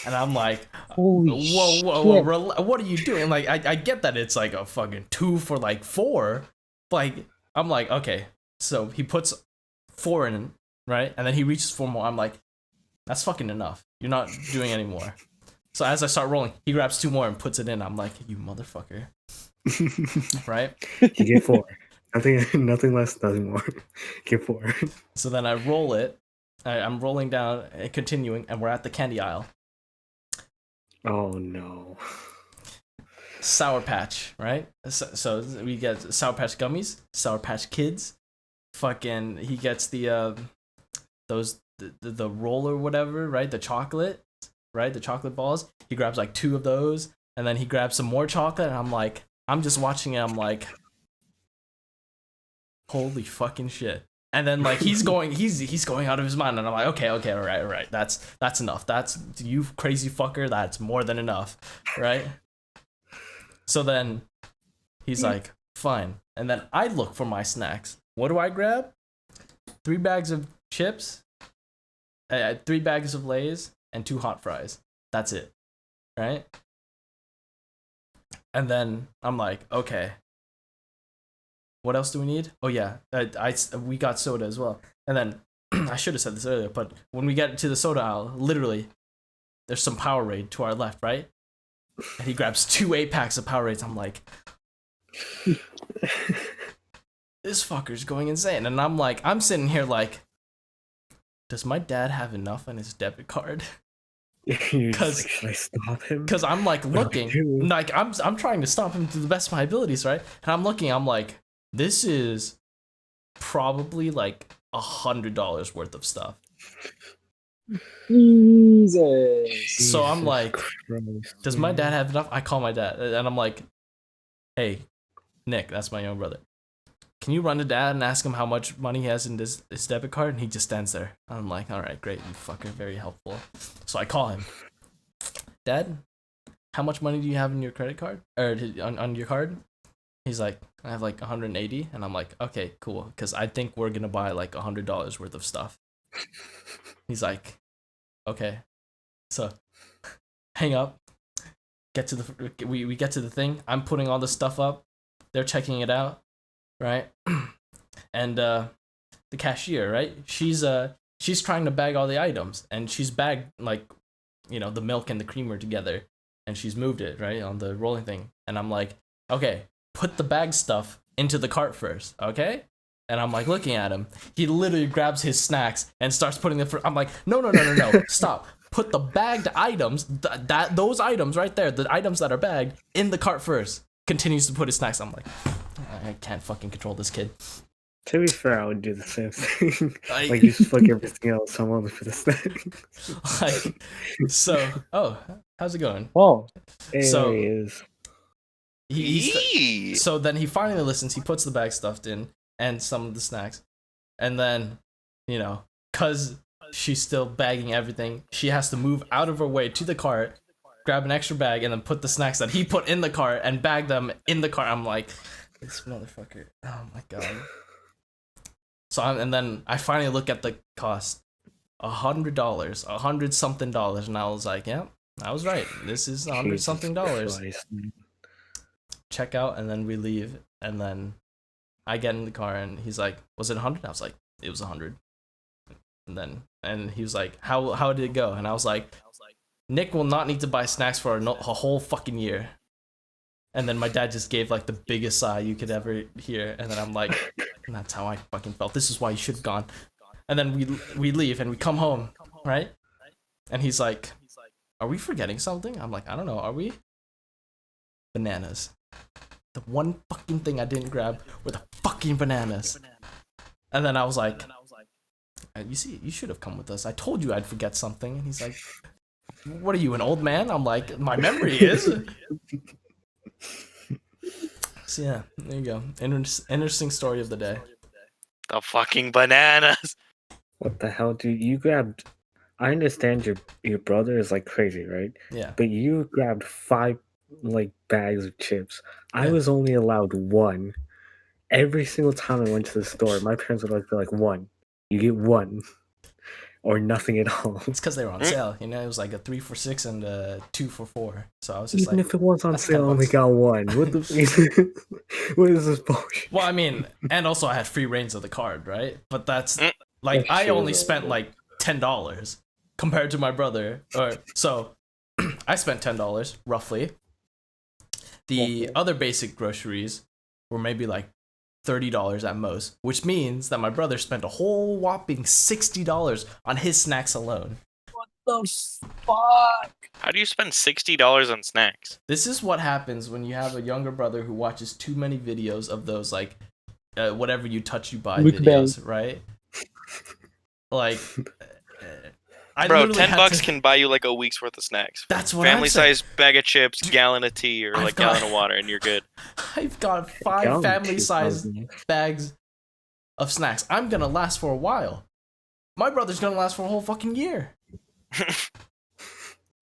And I'm like, whoa, what are you doing? Like, I get that it's like a fucking 2 for like 4. But like, I'm like, okay. So he puts 4 in, right? And then he reaches for more. I'm like, that's fucking enough. You're not doing any more. So as I start rolling, he grabs 2 more and puts it in. I'm like, you motherfucker. Right? You get 4. Nothing less, nothing more. Get 4. So then I roll it. I'm rolling down and continuing, and we're at the candy aisle. Oh no. Sour Patch, right? So we get Sour Patch gummies, Sour Patch Kids. Fucking, he gets the roll or whatever, right? The chocolate, right? The chocolate balls. He grabs like 2 of those, and then he grabs some more chocolate, and I'm just watching it. I'm like, holy fucking shit. And then like he's going out of his mind, and I'm like, okay, all right, that's enough. That's, you crazy fucker, that's more than enough, right? So then he's like, fine. And then I look for my snacks. What do I grab? 3 bags of chips, 3 bags of Lay's, and 2 hot fries. That's it, right? And then I'm like, okay, what else do we need? Oh yeah, we got soda as well. And then I should have said this earlier, but when we get to the soda aisle, literally, there's some Powerade to our left, right? And he grabs 2 8-packs of Powerades. I'm like, this fucker's going insane. And I'm sitting here like, does my dad have enough on his debit card? Because should I stop him? Because I'm like looking, like I'm trying to stop him to the best of my abilities, right? And I'm looking, I'm like, this is probably like $100 worth of stuff. Jesus. So I'm Jesus like, Christ, does my dad man. have enough? I call my dad and I'm like, hey, Nick, that's my young brother. Can you run to dad and ask him how much money he has in his debit card? And he just stands there. I'm like, all right, great, you fucker, very helpful. So I call him. Dad, how much money do you have in your credit card? Or on your card? He's like, I have like 180. And I'm like, okay, cool. Because I think we're going to buy like $100 worth of stuff. He's like, okay. So hang up. We get to the thing. I'm putting all the stuff up. They're checking it out. Right? And the cashier, right? She's trying to bag all the items. And she's bagged like, the milk and the creamer together. And she's moved it, right, on the rolling thing. And I'm like, okay, put the bag stuff into the cart first, okay? And I'm like looking at him. He literally grabs his snacks and starts putting them. I'm like, no, stop. Put the bagged items, those items right there, the items that are bagged, in the cart first. Continues to put his snacks. I'm like, I can't fucking control this kid. To be fair, I would do the same thing. Like, you just fuck everything else. I'm only for the snacks. Like, how's it going? Oh, Hey, So- there he is. So then he finally listens. He puts the bag stuffed in and some of the snacks. And then, because she's still bagging everything, she has to move out of her way to the cart, grab an extra bag, and then put the snacks that he put in the cart and bag them in the cart. I'm like, this motherfucker. Oh my god. So and then I finally look at the cost. $100, $100-something, and I was like, yeah, I was right. This is $100-something. Christ. Check out, and then we leave, and then I get in the car, and he's like, was it 100? I was like, it was 100. And he was like, how did it go? And I was like, Nick will not need to buy snacks for a whole fucking year. And then my dad just gave like the biggest sigh you could ever hear, and then I'm like, that's how I fucking felt. This is why you should have gone. And then we leave and we come home, right? And he's like, are we forgetting something? I'm like, I don't know, are we? Bananas. The one fucking thing I didn't grab were the fucking bananas. And then I was like, you see, you should have come with us. I told you I'd forget something. And he's like, what are you, an old man? I'm like, my memory is. So yeah, there you go. Interesting story of the day. The fucking bananas. What the hell, dude? You grabbed... I understand your brother is like crazy, right? Yeah. But you grabbed 5 like bags of chips. I Yeah. was only allowed 1. Every single time I went to the store, my parents would be like 1. You get 1. Or nothing at all. It's because they were on sale. It was like a 3 for $6 and a 2 for $4. So I was just Even like, if it was on that's sale, I only $10. got 1. What the... what is this bullshit? well, I mean, and also I had free reigns of the card, right? But that's like, That's I true, only though, spent yeah. like $10 compared to my brother. So I spent $10 roughly. The Okay. other basic groceries were maybe like $30 at most, which means that my brother spent a whole whopping $60 on his snacks alone. what the fuck? How do you spend $60 on snacks? This is what happens when you have a younger brother who watches too many videos of those like whatever you touch you buy Mukbang. videos, right? Like, I Bro, literally had $10 to- can buy you like a week's worth of snacks. That's what I'm Family saying. size bag of chips, gallon of tea, or I've like got- gallon of water, and you're good. I've got 5 Gallon family-sized 2,000. bags of snacks. I'm gonna last for a while. My brother's gonna last for a whole fucking year.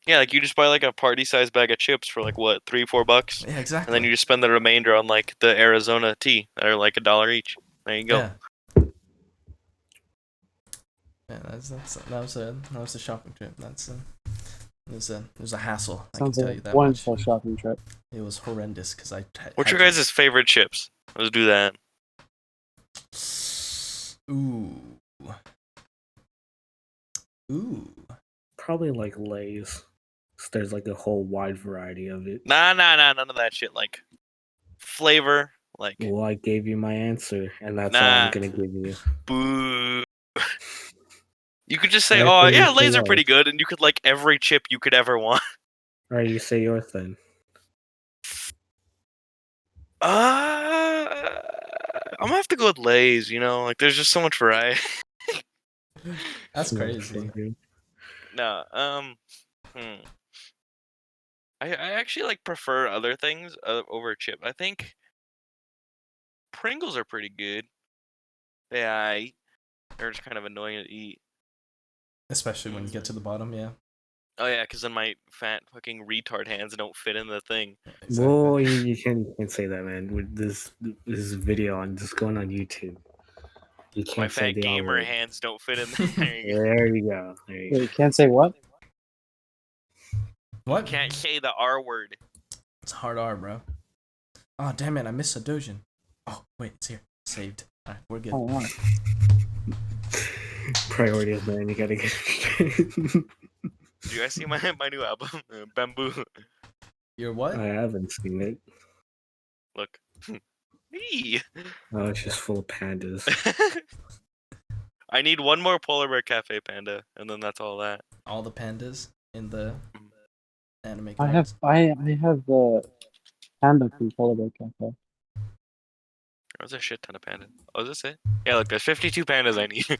Yeah, like you just buy like a party size bag of chips for like what, $3-4, Yeah, exactly. and then you just spend the remainder on like the Arizona tea that are like $1 each. There you go. Yeah. Yeah, that was a shopping trip. It was a hassle. I can Sounds tell like you a that wonderful much. shopping trip. It was horrendous because What's your guys' favorite chips? Let's do that. Ooh. Probably like Lay's. 'Cause there's like a whole wide variety of it. Nah, none of that shit. Like flavor, like Well, I gave you my answer, and that's all Nah. I'm gonna give you. boo. You could just say, Right, "Oh but yeah, you Lay's say are pretty yours. good," and you could like every chip you could ever want. Alright, you say yours then. Uh, I'm gonna have to go with Lay's. You know, like there's just so much variety. That's Yeah, crazy. dude. No, hmm. I actually like prefer other things over chip. I think Pringles are pretty good. Yeah, they're just kind of annoying to eat. Especially when you get to the bottom, yeah. Oh yeah, because then my fat fucking retard hands don't fit in the thing. Exactly. Whoa, you can't say that, man. With this video on just going on YouTube, you My can't say fat the R gamer word. hands don't fit in there. There you go. There you go. There you Wait, go. you can't say what? What? Can't say the R word. It's a hard R, bro. Oh, damn it, I missed a dojin. Oh, wait, it's here. Saved. Alright, we're good. Oh, wow. Priorities, man. You gotta get it straight. Do you guys see my new album, Bamboo? You're what? I haven't seen it. Look. Eee. Oh, it's just full of pandas. I need one more polar bear cafe panda, and then that's all that. All the pandas in the anime I cards. have the panda from Polar Bear Cafe. There's a shit ton of pandas. Oh, is this it? Yeah, look, there's 52 pandas I need.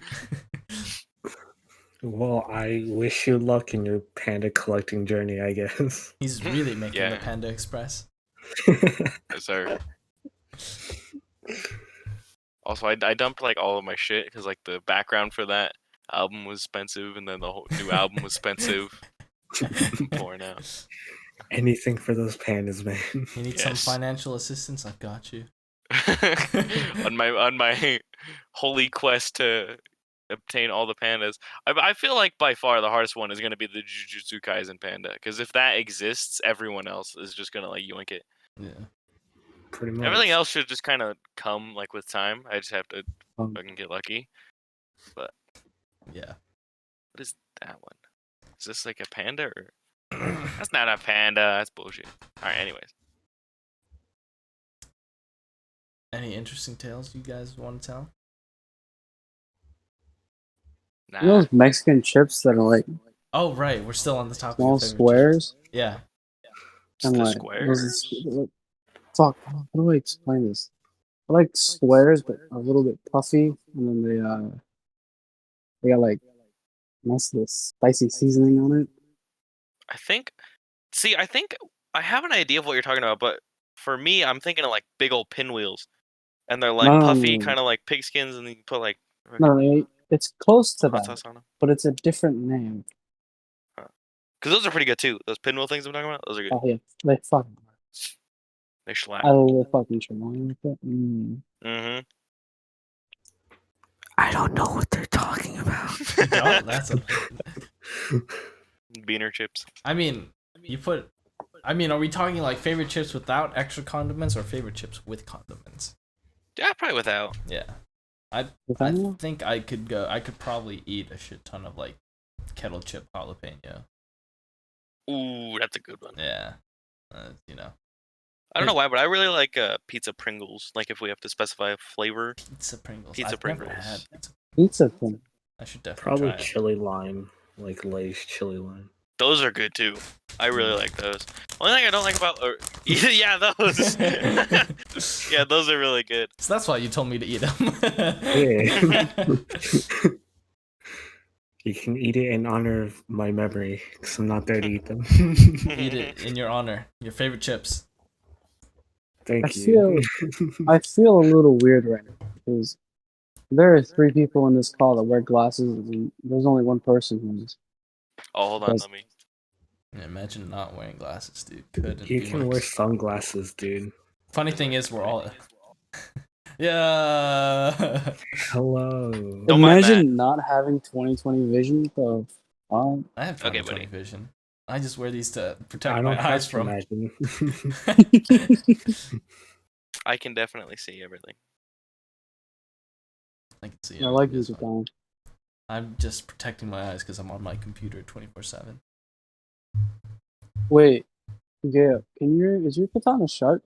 Well, I wish you luck in your panda collecting journey, I guess. He's really making the Yeah. Panda Express. Yes, sir. Also, I dumped like all of my shit because like the background for that album was expensive, and then the whole new album was expensive. Torn out. Anything for those pandas, man. You need some financial assistance? I've got you. on my holy quest to obtain all the pandas. I feel like by far the hardest one is gonna be the Jujutsu Kaisen panda, because if that exists, everyone else is just gonna like yoink it. Yeah. Pretty much. Everything else should just kind of come like with time. I just have to Um, fucking get lucky. But Yeah. what is that one? Is this like a panda or? That's not a panda. That's bullshit. All right. Anyways, Any interesting tales you guys want to tell? nah. You know those Mexican chips that are like Oh, right. We're still on the topic small of favorite squares? chips. Yeah. Just And the like, squares. fuck, how do I explain this? I like squares, but a little bit puffy, and then they got like nice little spicy seasoning on it. I think. See, I think I have an idea of what you're talking about, but for me, I'm thinking of like big old pinwheels, and they're like No, puffy, kind of like pigskins, and then you put like no, it's close to hot that, sauce on them. but it's a different name. Because those are pretty good too. Those pinwheel things I'm talking about, those are good. Oh yeah, they fucking. They slap. I love fucking shawarma with it. Mm-hmm. I don't know what they're talking about. Oh, that's a. Beaner chips. I mean, you put. I mean, are we talking like favorite chips without extra condiments or favorite chips with condiments? Yeah, probably without. Yeah. I Jalapeno? think I could go. I could probably eat a shit ton of like kettle chip jalapeno. Ooh, that's a good one. Yeah. You know. I don't know why, but I really like pizza Pringles. Like if we have to specify a flavor. Pizza Pringles. Pizza I've Pringles. never had pizza. Pizza thing. I should definitely Probably try it. chili lime, like Lay's chili lime. Those are good too. I really like those. Only thing I don't like about, yeah, those. Yeah, those are really good. So that's why you told me to eat them. Yeah. You can eat it in honor of my memory, because I'm not there to eat them. Eat it in your honor. Your favorite chips. Thank you. I feel a little weird right now because there are 3 people in this call that wear glasses, and there's only one person who's. Oh, hold on, let me. Yeah, imagine not wearing glasses, dude. Couldn't You be can wear worse. sunglasses, dude. Funny thing is, we're all. Yeah. Hello. Don't mind Imagine not having 20/20 vision. So, I have Okay, 20/20 buddy. vision. I just wear these to I protect don't my have eyes to from. imagine. I can definitely see everything. I can see. I like everything, these it's fine. down. I'm just protecting my eyes because I'm on my computer 24/7. Wait, yeah. Is your katana sharp,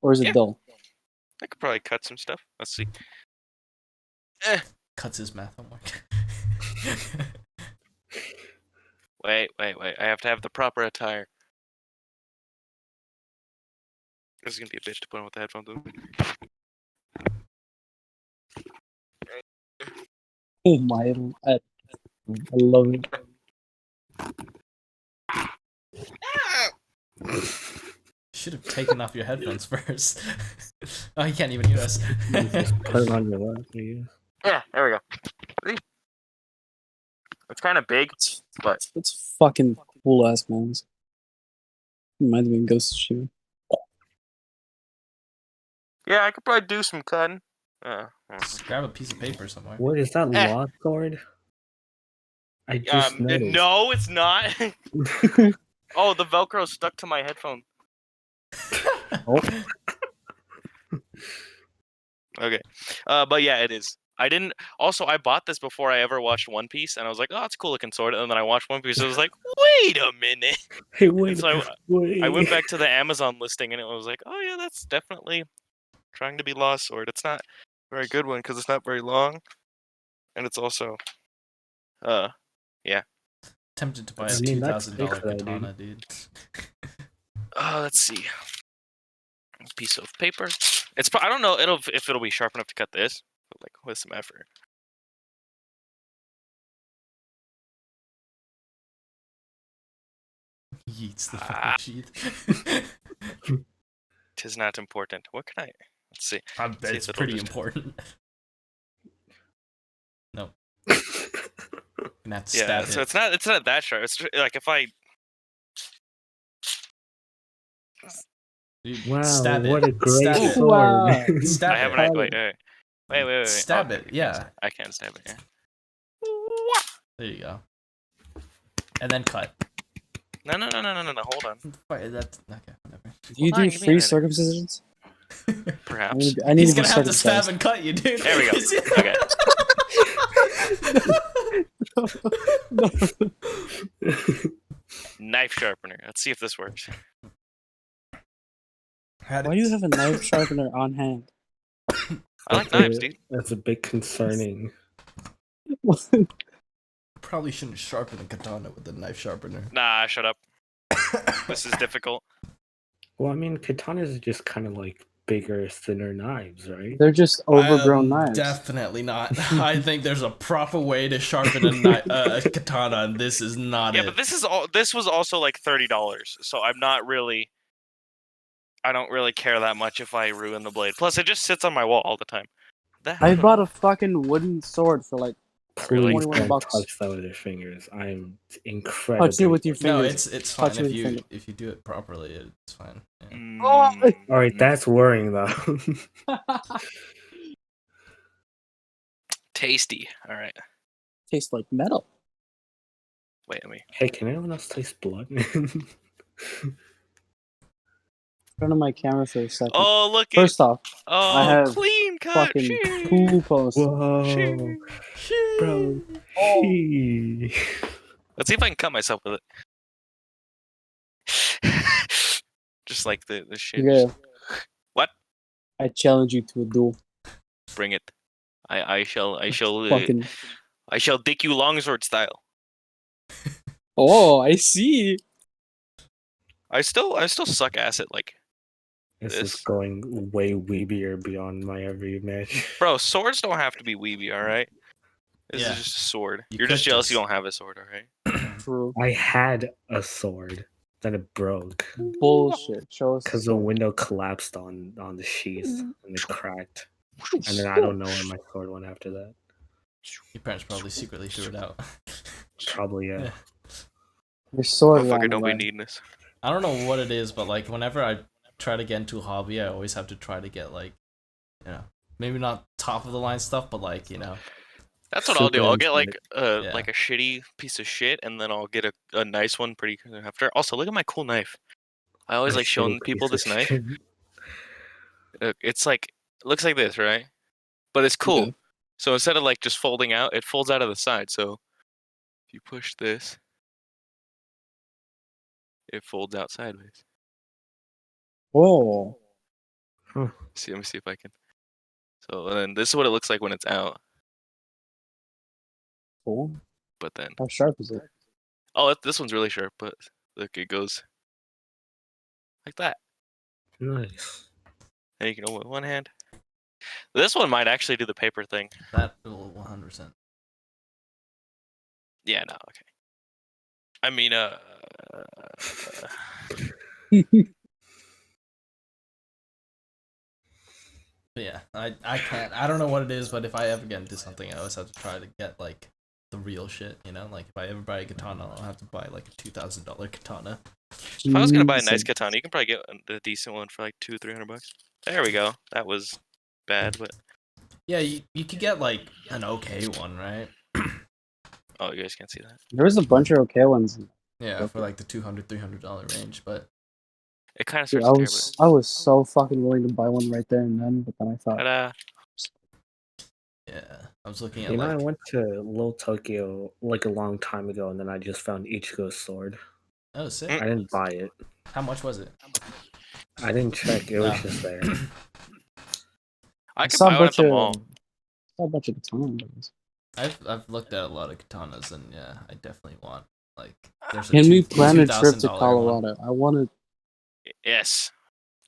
or is it Yeah. dull? I could probably cut some stuff. Let's see. Cuts his math homework. Wait. I have to have the proper attire. This is gonna be a bitch to put on with the headphones. Oh my! I love it. Should have taken off your headphones first. Oh, he can't even hear us. Just put it on your lap. Yeah. Yeah, there we go. See? It's kind of big, but It's fucking cool ass man. Reminds me of Ghost of Tsushima. yeah, I could probably do some cutting. Just grab a piece of paper somewhere. What is that Eh. lost sword? I just noticed. No, it's not. Oh, the Velcro stuck to my headphone. Oh. Okay, but yeah, it is. I didn't. Also, I bought this before I ever watched One Piece, and I was like, "Oh, it's a cool looking sword." And then I watched One Piece, and I was like, "Wait a minute!" Hey, wait. And so wait. I went back to the Amazon listing, and it was like, "Oh yeah, that's definitely trying to be lost sword. It's not a very good one because it's not very long, and it's also, yeah." Tempted to buy a I mean, that's $2,000 big for that, katana, dude. Let's see. A piece of paper. It's. I don't know. If it'll be sharp enough to cut this. But like with some effort. Yeets the fucking sheath. Tis not important. What can I? Let's see. I bet See it's if it'll pretty just- important. No. Gonna have to Yeah. stab So it. it's not that sharp. It's like if I. Dude, Wow, stab what it. a great Stab it. sword. Wow. Stab I have it. an. Wait. Stab it, I yeah. can't stab it. Yeah. There you go. And then cut. No. Hold on. That's okay. Whatever. Do you Hold on, do give me a free minute. circumcisions? Perhaps. I need He's to be gonna have to stab circumcised. and cut you, dude. There we go. Okay. Knife sharpener. Let's see if this works. Why do you have a knife sharpener on hand? I like knives, dude. That's a bit concerning. Probably shouldn't sharpen a katana with a knife sharpener. Nah, shut up. This is difficult. Well, I mean, katanas are just kind of like bigger, thinner knives, right? They're just overgrown knives. Definitely not. I think there's a proper way to sharpen a katana, and this is not Yeah, it. but this was also like $30, so I don't really care that much if I ruin the blade. Plus, it just sits on my wall all the time. I bought a fucking wooden sword for like Really? Please 21 don't bucks. touch that with your fingers. I'm incredibly. Touch it with your No, fingers. it's fine Touch it with your finger. if you do it properly. It's fine. Yeah. Mm, All right, that's worrying though. tasty. All right. Tastes like metal. Wait, let me. Hey, can anyone else taste blood? Turn on my camera for a second. Oh, look! First off, Oh, I have clean cut. fucking Sheesh. two posts. Whoa, bro. Oh. Gee. Let's see if I can cut myself with it. Just like the shit. Yeah. What? I challenge you to a duel. Bring it. I shall Fucking. I shall dick you longsword style. Oh, I see. I still suck ass at like. This This. is going way weebier beyond my every match. Bro, swords don't have to be weeby, all right? This Yeah. is just a sword. You You're just could jealous you just- don't have a sword, all right? True. I had a sword, then it broke Bullshit. Show us. because the window collapsed on the sheath and it cracked. And then I don't know where my sword went after that. Your parents probably secretly threw it out. Probably yeah. Yeah. Your sword. Motherfucker, ran don't be away. needing this. I don't know what it is, but like whenever I try to get into a hobby, I always have to try to get like, you know, maybe not top of the line stuff, but like, you know, That's what I'll do. Super I'll get like Yeah. like a shitty piece of shit, and then I'll get a nice one pretty soon after. Also, look at my cool knife. I always A like showing shitty people piece this of knife. shit. It's like it looks like this, right? But it's cool. Okay. So instead of like just folding out, it folds out of the side. So if you push this, it folds out sideways. Oh. See, let me see if I can. So and then this is what it looks like when it's out. Cool. But then, How sharp is it? oh, this one's really sharp. But look, it goes like that, Nice. and you can open with one hand. This one might actually do the paper thing. that will 100%. Yeah, no, okay. I mean, But yeah, I can't. I don't know what it is, but if I ever get into something, I always have to try to get like the real shit. You know, like if I ever buy a katana, I'll have to buy like a $2,000 katana. if I was gonna buy a nice Jesus. katana, you can probably get a decent one for like $200-300. There we go. That was bad, but Yeah, you could get like an okay one, right? oh, you guys can't see that. There was a bunch of okay ones. Yeah, for like the $200-300 range, but It kind of Dude, starts I was so fucking willing to buy one right there and then, but then I thought, Ta-da. yeah, I was looking at You know, I like went to Little Tokyo like a long time ago, and then I just found Ichigo's sword. oh sick. I didn't buy it. How much was it? I didn't check. It was just there. I could saw buy a one at bunch the of mall. katanas. I've looked at a lot of katanas, and yeah, I definitely want like. There's a Can we plan a trip to $2,000 one. Colorado? I want Yes.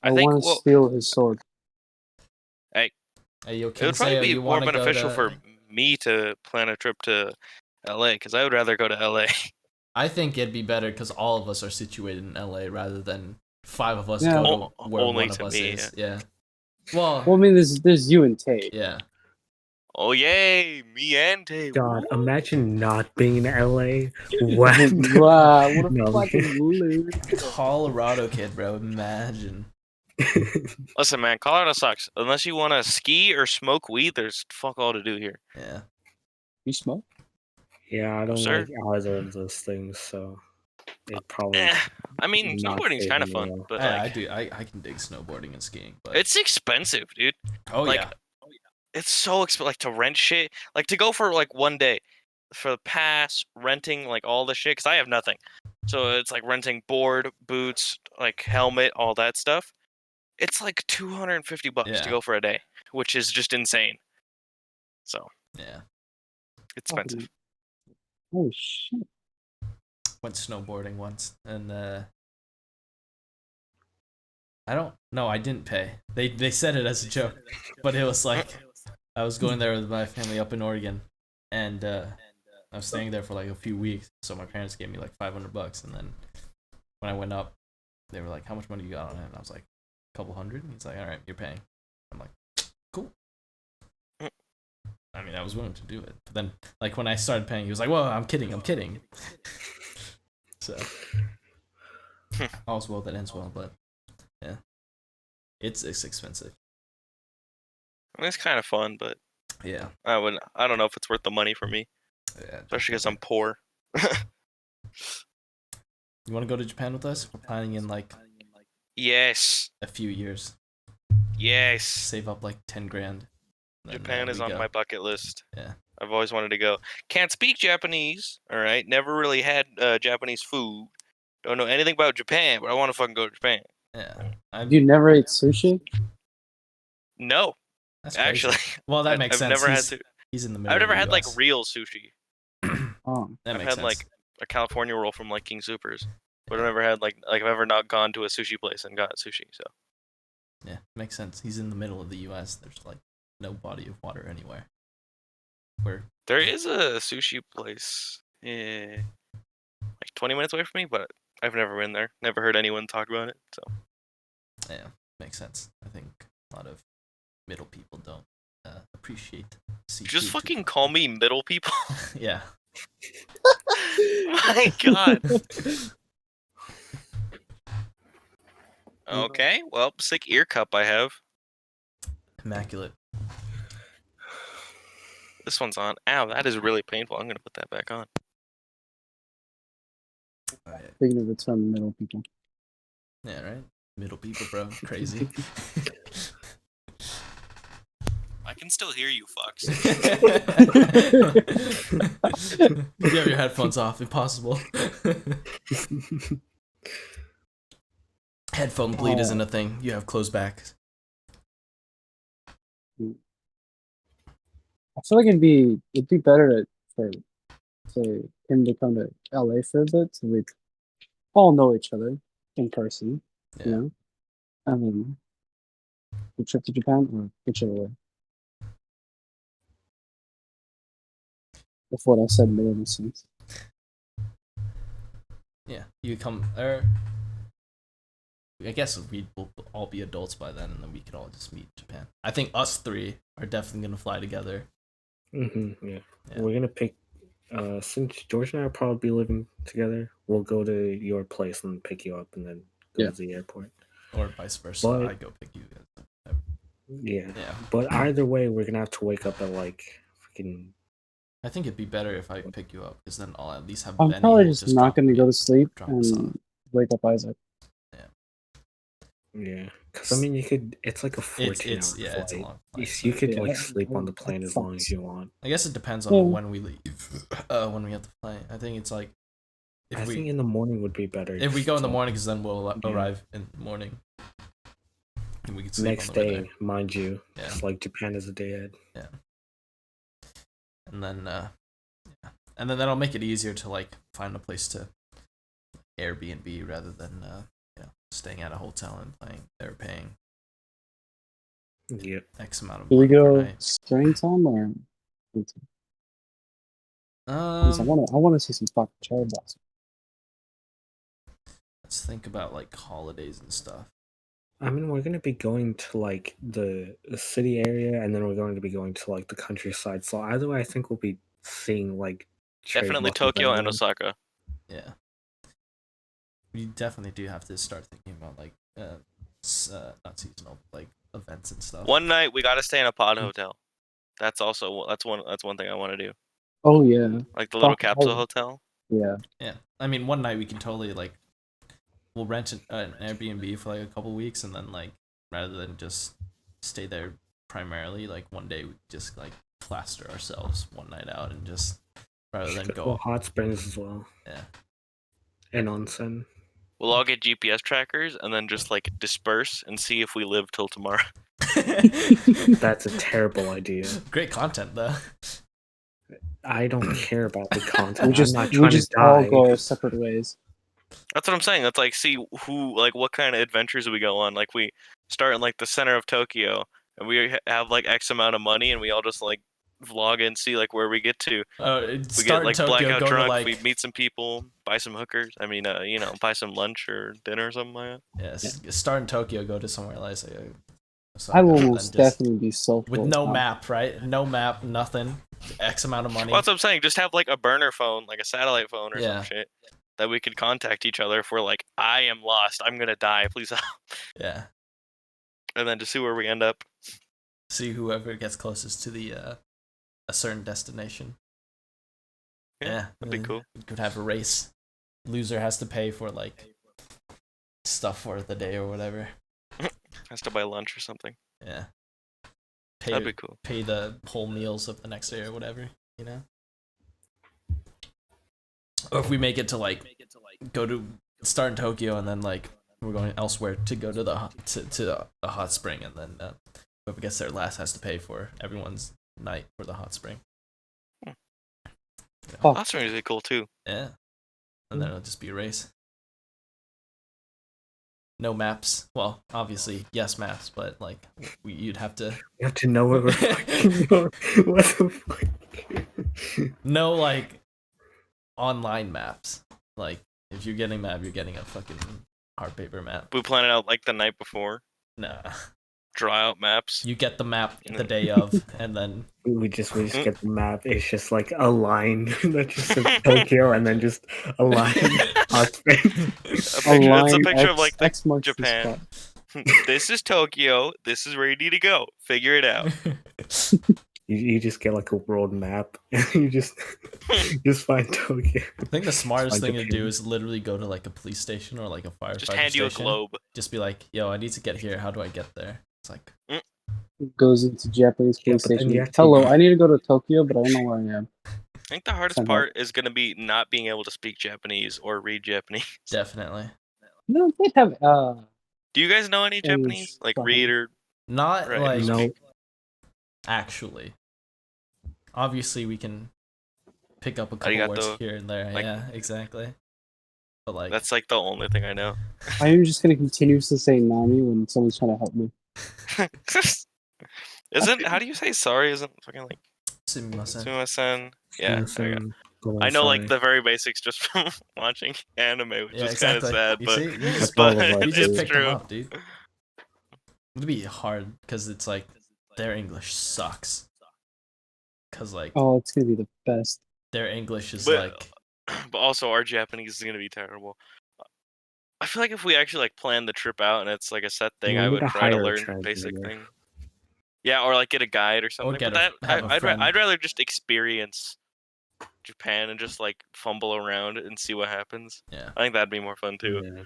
to. I think want to steal his sword. Hey, yo, it would probably Kingzayo, be you more want to go beneficial to? for me to plan a trip to LA because I would rather go to LA. I think it'd be better because all of us are situated in LA rather than 5 of us Yeah. go to where Only one of to us me, is. Yeah. Well, Well, I mean, there's you and Tate. yeah. Oh yay, me and Tay. God, Woo. imagine not being in LA. What? Wow, what a No, I'm fucking loser. Colorado kid, bro. Imagine. Listen, man, Colorado sucks. Unless you want to ski or smoke weed, there's fuck all to do here. Yeah. You smoke? Yeah, I No, don't sir. like either of those things, so it probably I mean, not snowboarding's kind of favor me fun, well. but I like, do. I can dig snowboarding and skiing, but it's expensive, dude. oh like, yeah. It's so expensive. Like to rent shit, like to go for like one day, for the pass, renting like all the shit. Cause I have nothing, so it's like renting board, boots, like helmet, all that stuff. It's like $250 to Yeah. go for a day, which is just insane. So Yeah. it's expensive. Oh shit! Went snowboarding once, and I don't. No, I didn't pay. They said it as a joke, but it was like I was going there with my family up in Oregon, and I was staying there for like a few weeks. So my parents gave me like $500, and then when I went up, they were like, "How much money you got on it?" And I was like, "A couple hundred." And he's like, "All right, you're paying." I'm like, "Cool." I mean, I was willing to do it, but then like when I started paying, he was like, "Whoa, I'm kidding." So all's well that ends well, but yeah, it's expensive. I mean, it's kind of fun, but Yeah, I don't know if it's worth the money for me, yeah. especially because I'm poor. You want to go to Japan with us? We're planning in like Yes, a few years. yes. Save up like 10 grand. then, Japan is we on go. my bucket list. Yeah. I've always wanted to go. Can't speak Japanese. All right, never really had Japanese food. Don't know anything about Japan, but I want to fucking go to Japan. Yeah. You never ate sushi? No, That's crazy. actually. Well, that makes I've sense. never had to. He's in the middle. I've never of the had like US. real sushi. Oh, That I've makes had sense. like a California roll from like King Supers, but I've never had like I've ever not gone to a sushi place and got sushi. So Yeah, makes sense. He's in the middle of the US. There's like no body of water anywhere. Where there is a sushi place, like 20 minutes away from me, but I've never been there. Never heard anyone talk about it. So yeah, makes sense. I think a lot of middle people don't appreciate seafood. just fucking call me middle people. Yeah. My God. Okay, well, sick ear cup I have. Immaculate. This one's on. Ow, that is really painful. I'm gonna put that back on. Oh, yeah. thinking of the term middle people. Yeah, right? Middle people, bro. Crazy. I can still hear you, fucks. You have your headphones off. Impossible. Headphone bleed isn't a thing. You have closed backs. I feel like it'd be better for him to come to LA for a bit, so we all know each other in person, Yeah. you know, and then the trip to Japan or whichever way. If what I said made any sense. Yeah, you come I guess we will all be adults by then, and then we could all just meet in Japan. I think us three are definitely gonna fly together. Yeah. We're gonna pick. Since George and I will probably be living together, we'll go to your place and pick you up, and then go to the airport. Or vice versa. But- I go pick you guys. Yeah. Yeah. But either way, we're gonna have to wake up at like freaking. I think it'd be better if I pick you up, because then I'll at least have. I'm Benny probably who'll just not drop going to me- go to sleep drop us off. and wake up Isaac. Yeah, because I mean, you could. It's like a 14-hour It's flight. it's a long flight. You so- could Yeah, like sleep on the that plane as long as sucks. you want. I guess it depends on Yeah. when we leave. When we have to fly. I think it's like I think in the morning would be better. if we go in the so morning, because then we'll Yeah. arrive in the morning, and we can sleep next on the way day, there. mind you, Yeah. it's like Japan is a day ahead. And then and then that'll make it easier to like find a place to Airbnb rather than staying at a hotel and paying Yep. X amount of Do we money per go night. springtime or winter? 'Cause I want to see some fucking cherry blossom. Let's think about like holidays and stuff. I mean, we're gonna be going to like the city area, and then we're going to be going to like the countryside. So either way, I think we'll be seeing like cherry Definitely blossoms Tokyo and everywhere. Osaka. Yeah, we definitely do have to start thinking about like not seasonal, like events and stuff. One night we gotta stay in a pod hotel. That's one thing I want to do. Oh yeah, Like the little Fuck, capsule oh. hotel. yeah. Yeah, I mean, one night we can totally like we'll rent an Airbnb for like a couple weeks, and then like rather than just stay there primarily, like one day we just like plaster ourselves one night out and just rather than Well, go. hot springs as well, Yeah. and onsen. We'll all get GPS trackers and then just like disperse and see if we live till tomorrow. That's a terrible idea. Great content though. I don't care about the content. We just I'm not we trying just to all die. go our separate ways. That's what I'm saying. That's like see who like what kind of adventures we go on. Like we start in like the center of Tokyo and we have like X amount of money and we all just like vlog and see like where we get to. We Start get in like Tokyo, blackout go drunk. to like We meet some people, buy some hookers. I mean, buy some lunch or dinner or something like that. start in Tokyo, go to somewhere like I will and then most just- definitely be so with full no of map, right? No map, nothing. X amount of money. Well, that's what I'm saying. Just have like a burner phone, like a satellite phone or Yeah. some shit, that we could contact each other if we're like, I am lost, I'm gonna die, please help. Yeah. And then to see where we end up. See whoever gets closest to the a certain destination. Yeah, that'd be cool. We could have a race. Loser has to pay for like stuff for the day or whatever. Has to buy lunch or something. Yeah. That'd be cool. Pay the whole meals of the next day or whatever, you know? Or if we make it to like go to start in Tokyo and then like we're going elsewhere to go to the hot spring, and then whoever gets there last has to pay for everyone's night for the hot spring. Oh. Hot springs would be cool too. Yeah. And then it'll just be a race. No maps. Well, obviously, yes maps, but like you'd have to You have to know what we're fucking going. What the fuck? no like online maps. Like if you're getting a map, you're getting a fucking hard paper map. We plan it out like the night before. Nah. Draw out maps. You get the map the day of, and then We just get the map. It's just like a line that just says Tokyo, and then just a line. Hot springs. It's a picture of like X marks the Japan. spot. This is Tokyo. This is where you need to go. Figure it out. You just get like a world map, and you just find Tokyo. I think the smartest Like thing to Japan. do is literally go to like a police station or like a firefighter Just hand you a station. globe. Just be like, yo, I need to get here. How do I get there? It's like, Goes into Japanese Yeah, police but then station. you have to- Hello, I need to go to Tokyo, but I don't know where I am. I think the hardest Somehow. part is gonna be not being able to speak Japanese or read Japanese. definitely. No, they have Do you guys know any English Japanese? Like fine. read or Not Right. like No, actually. Obviously, we can pick up a couple words Arigato. here and there. Like- Yeah, exactly. But like, that's like the only thing I know. I am just gonna continuously say Nami when someone's trying to help me. Isn't how do you say sorry? Isn't fucking like sumimasen. sumimasen? Yeah. there you go. I know like Sorry. the very basics just from watching anime, which Yeah, is kind of exactly. sad, You but see, you just, all of us, you just dude. picked true. them up, dude. It'd be hard because it's like their English sucks. Cause like Oh, it's gonna be the best. their English is But- like But also our Japanese is gonna be terrible. I feel like if we actually like plan the trip out and it's like a set thing, You I need would to try to hire a learn translator. basic thing. Yeah, or like get a guide or something. get But have a friend. I'd rather just experience Japan and just like fumble around and see what happens. Yeah, I think that'd be more fun too. Yeah.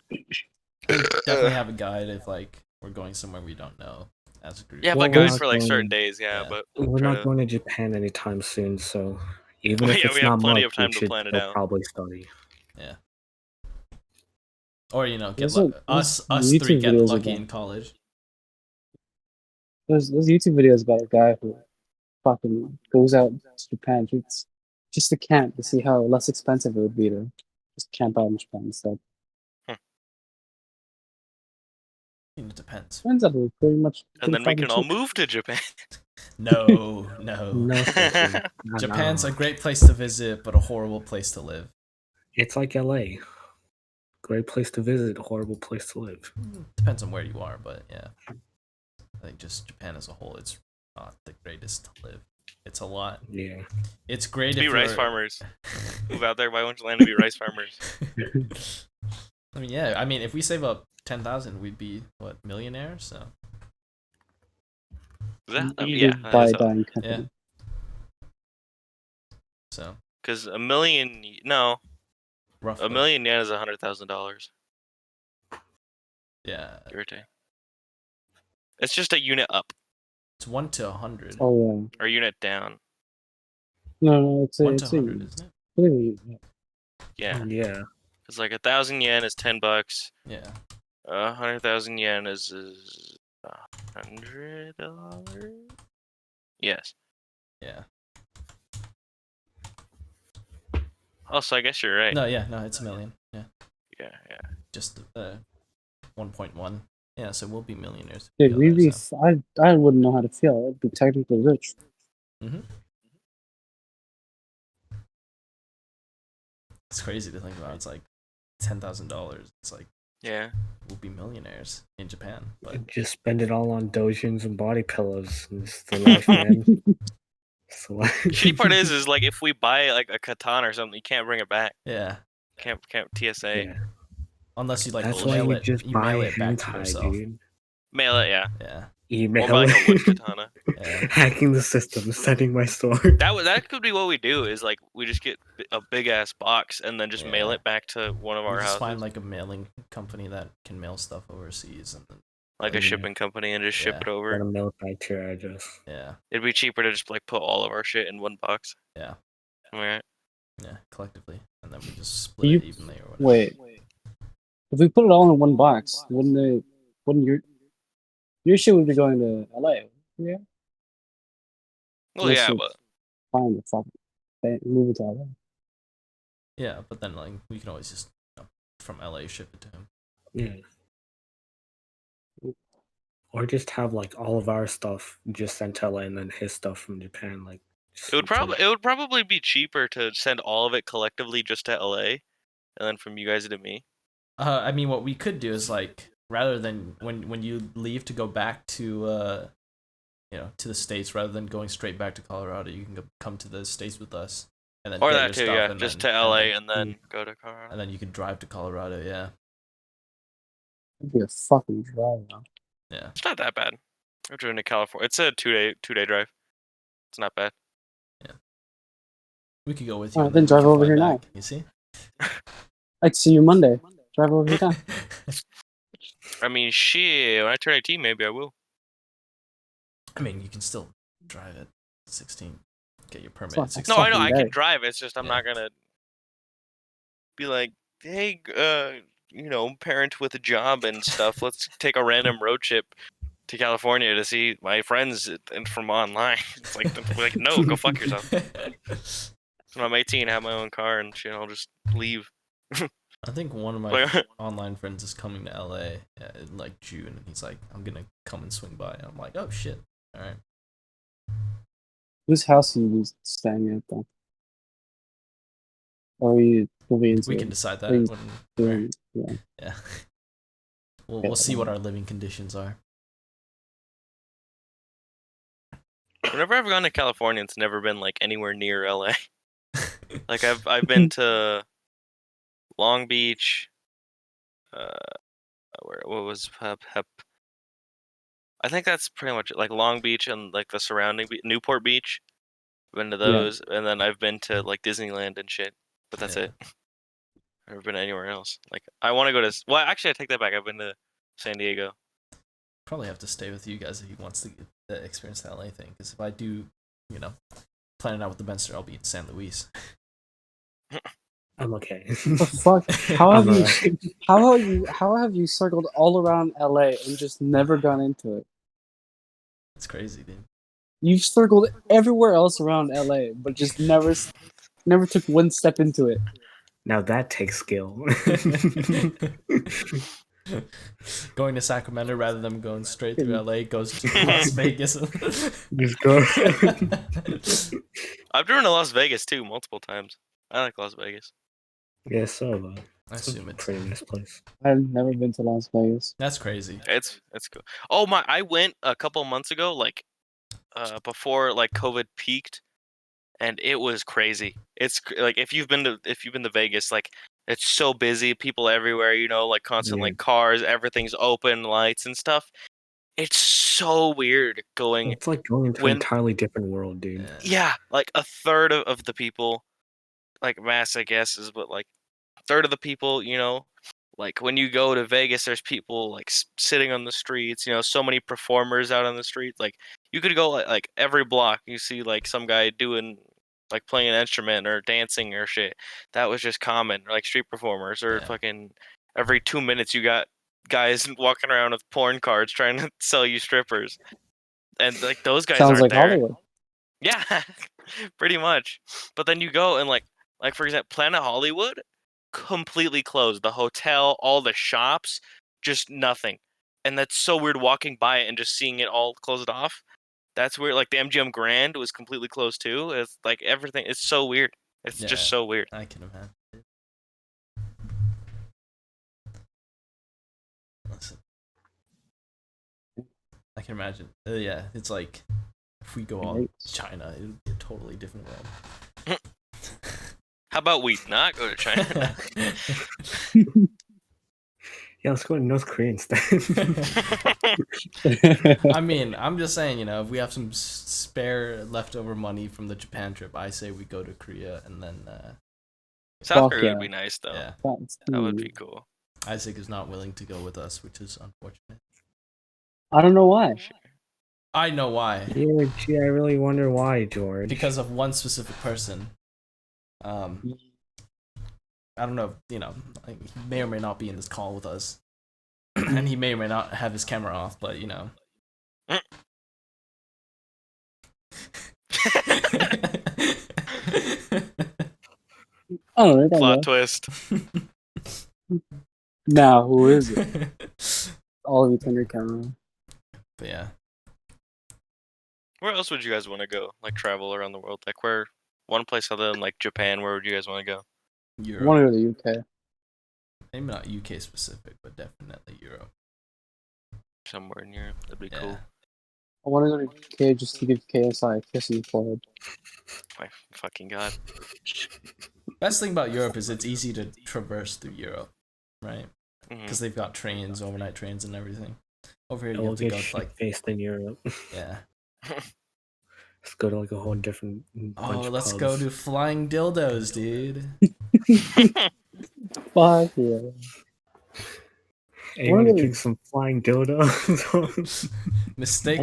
I think definitely have a guide if like we're going somewhere we don't know as a group. Yeah, Well, but we're guys not for like certain going- days, yeah. Yeah. But We're try not to- going to Japan anytime soon, so even Well, if yeah, it's we have not plenty much, of time we to should plan it still out. probably study. Yeah. Or get There's us YouTube three get videos lucky about- in college. There's YouTube videos about a guy who fucking goes out to Japan just to camp to see how less expensive it would be to just camp out in Japan instead. It depends. Ends up with pretty much. And then we pretty can all fucking cheap. move to Japan. No. No, thank you. Not Japan's now. a great place to visit, but a horrible place to live. It's like LA. Great place to visit, horrible place to live. Depends on where you are, but yeah. I think just Japan as a whole, it's not the greatest to live. It's a lot. Yeah. It's great To be if rice you're... farmers. Move out there, buy a bunch of land to be rice farmers. I mean, yeah. I mean, if we save up 10,000, we'd be what, millionaires? So Is that, You yeah, could buy a that is dying company. yeah. So because a million roughly. $1 million yen is $100,000. Yeah, Give or take. It's just a unit up it's 1 to 100. Oh or unit down. yeah. No, it's 1 to a 100, isn't it? really- Yeah, Yeah. it's like 1,000 yen is $10. Yeah. 100,000 yen is $100. Yes. Yeah. Also, I guess you're right. No, yeah, no, it's a million. Yeah. Yeah, yeah. Just 1.1. Yeah, so we'll be millionaires. Dude, we'd be. I wouldn't know how to feel. I'd be technically rich. It's crazy to think about. It's like $10,000. It's like Yeah. we'll be millionaires in Japan. But Just spend it all on dojins and body pillows. It's the life, man. It's the life. Shitty part is like if we buy like a katana or something, you can't bring it back. yeah, Can't TSA. Yeah. unless you like That's why mail you it, just you buy mail it back to hentai, yourself. dude. Mail it, yeah. Yeah, Email Or buy like a wood it. katana. yeah. Hacking the system, sending my sword. That could be what we do. Is like we just get a big ass box and then just mail Yeah. it back to one of You our just houses, find like a mailing company that can mail stuff overseas, and then like a Yeah. shipping company, and just ship Yeah. it Gotta over. mail it back to your address. yeah, It'd be cheaper to just like put all of our shit in one box. yeah, Am I right? yeah, collectively, and then we just split You- it evenly or whatever. Wait. If we put it all in one box, wouldn't your shit would be going to LA? Yeah. Well, Unless yeah, you but find the fucking move it to LA. Yeah, but then like we can always just from LA ship it to him. Yeah. Or just have like all of our stuff just sent to LA and then his stuff from Japan. Like it would probably be cheaper to send all of it collectively just to LA, and then from you guys to me. I mean, what we could do is like rather than when you leave to go back to to the States, rather than going straight back to Colorado, you can come to the States with us, and then Or get that your too, stuff yeah. and Just then, to LA and then go to Colorado. and then you can drive to Colorado. Yeah, It'd be a fucking drive now. yeah. It's not that bad. I've driven to California. It's a two-day drive. It's not bad. We could go with you. Alright, and then we drive can over fly here back, now. You see? I'd see you Monday. Drive over here now. I mean, shit. When I turn 18, maybe I will. I mean, you can still drive at 16. Get your permit not at that 16. No, I know fucking I can day. drive. It's just I'm Yeah. not gonna be like, hey, parent with a job and stuff. Let's take a random road trip to California to see my friends and from online. It's like no, go fuck yourself. When I'm 18, have my own car and shit. I'll just leave. I think one of my Like, online friends is coming to LA in like June, and he's like, "I'm gonna come and swing by." And I'm like, "Oh shit! All right." Whose house are you staying at though? Or you will be into We it? can decide that Please when Yeah. yeah. We'll see what our living conditions are. Whenever I've gone to California, it's never been like anywhere near LA. Like I've been to Long Beach. What was I think that's pretty much like Long Beach and like the surrounding Newport Beach. I've been to those, and then I've been to like Disneyland and shit. But that's it. I've never been anywhere else. Like I want to go to. Well, actually, I take that back. I've been to San Diego. Probably have to stay with you guys if he wants to get the experience the LA thing. Because if I do, plan it out with the Benster, I'll be in San Luis. I'm okay. The fuck? How have you circled all around LA and just never gone into it? It's crazy, dude. You've circled everywhere else around LA, but just never took one step into it. Now that takes skill. Going to Sacramento rather than going straight through LA goes to Las Vegas. Just go. I've driven to Las Vegas too multiple times. I like Las Vegas. Yeah, so I assume it's pretty nice place. I've never been to Las Vegas. That's crazy. It's cool. Oh my! I went a couple months ago, like before like COVID peaked, and it was crazy. It's like if you've been to Vegas, like it's so busy, people everywhere, like constant like cars, everything's open, lights and stuff. It's so weird going. It's like going into an entirely different world, dude. Yeah, like a third of the people, like mass, I guess, is but like a third of the people, like when you go to Vegas, there's people like sitting on the streets, so many performers out on the street. Like you could go like every block, you see like some guy doing like playing an instrument or dancing or shit. That was just common, or like street performers, or fucking every 2 minutes you got guys walking around with porn cards trying to sell you strippers, and like those guys sounds aren't like there. Hollywood. Yeah, pretty much. But then you go and like for example, Planet Hollywood, completely closed. The hotel, all the shops, just nothing. And that's so weird walking by it and just seeing it all closed off. That's weird. Like the MGM Grand was completely closed too. It's like everything. It's so weird. It's just so weird. I can imagine. Listen. I can imagine. Yeah, it's like if we go all to China, it would be a totally different world. How about we not go to China? Yeah, let's go to North Korea instead. I mean, I'm just saying, if we have some spare leftover money from the Japan trip, I say we go to Korea and then. South Korea would be nice though. Yeah, that would be cool. Isaac is not willing to go with us, which is unfortunate. I don't know why. I know why. Yeah, gee, I really wonder why, George. Because of one specific person. I don't know, he may or may not be in this call with us. And he may or may not have his camera off, but Oh, plot twist. Now, who is it? All of it's on your camera. But yeah. Where else would you guys want to go? Like travel around the world? Like one place other than like Japan, where would you guys want to go? Europe. I want to go to the UK. Maybe not UK specific, but definitely Europe. Somewhere in Europe. That'd be cool. I want to go to UK just to give KSI a kiss in the forehead. My fucking god. Best thing about Europe is it's easy to traverse through Europe, right? Because they've got trains, overnight trains, and everything. Over here, you have to go to like based in Europe. Yeah. Let's go to like a whole different. Let's go to flying dildos, dude. Fuck yeah. Hey, you want to drink some flying dildos? Mistake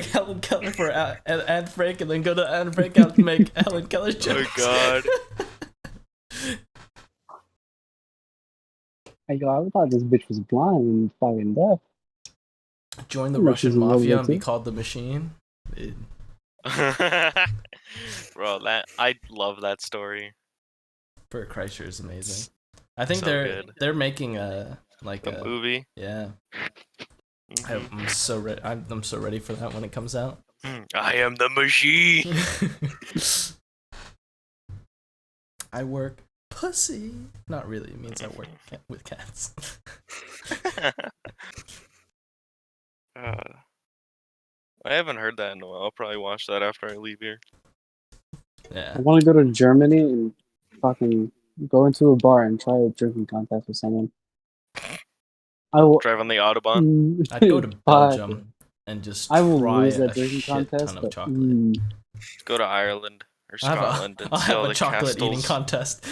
Helen Keller for Anne Frank, and then go to Anne Frank out to make Helen Keller jokes. Oh god. I thought this bitch was blind and fucking deaf. Join the Russian mafia and be called the Machine. Bro, I love that story. Bert Kreischer is amazing. I think they're making a movie. Yeah. I'm so ready. I'm so ready for that when it comes out. I am the Machine. I work pussy. Not really. It means I work with cats. I haven't heard that in a while. I'll probably watch that after I leave here. Yeah. I want to go to Germany and fucking go into a bar and try a drinking contest with someone. I will Drive on the Autobahn. I'd go to but Belgium and just I will try lose a that drinking shit contest. ton of But, chocolate. Go to Ireland or I'll Scotland and see have all a the chocolate eating castles. contest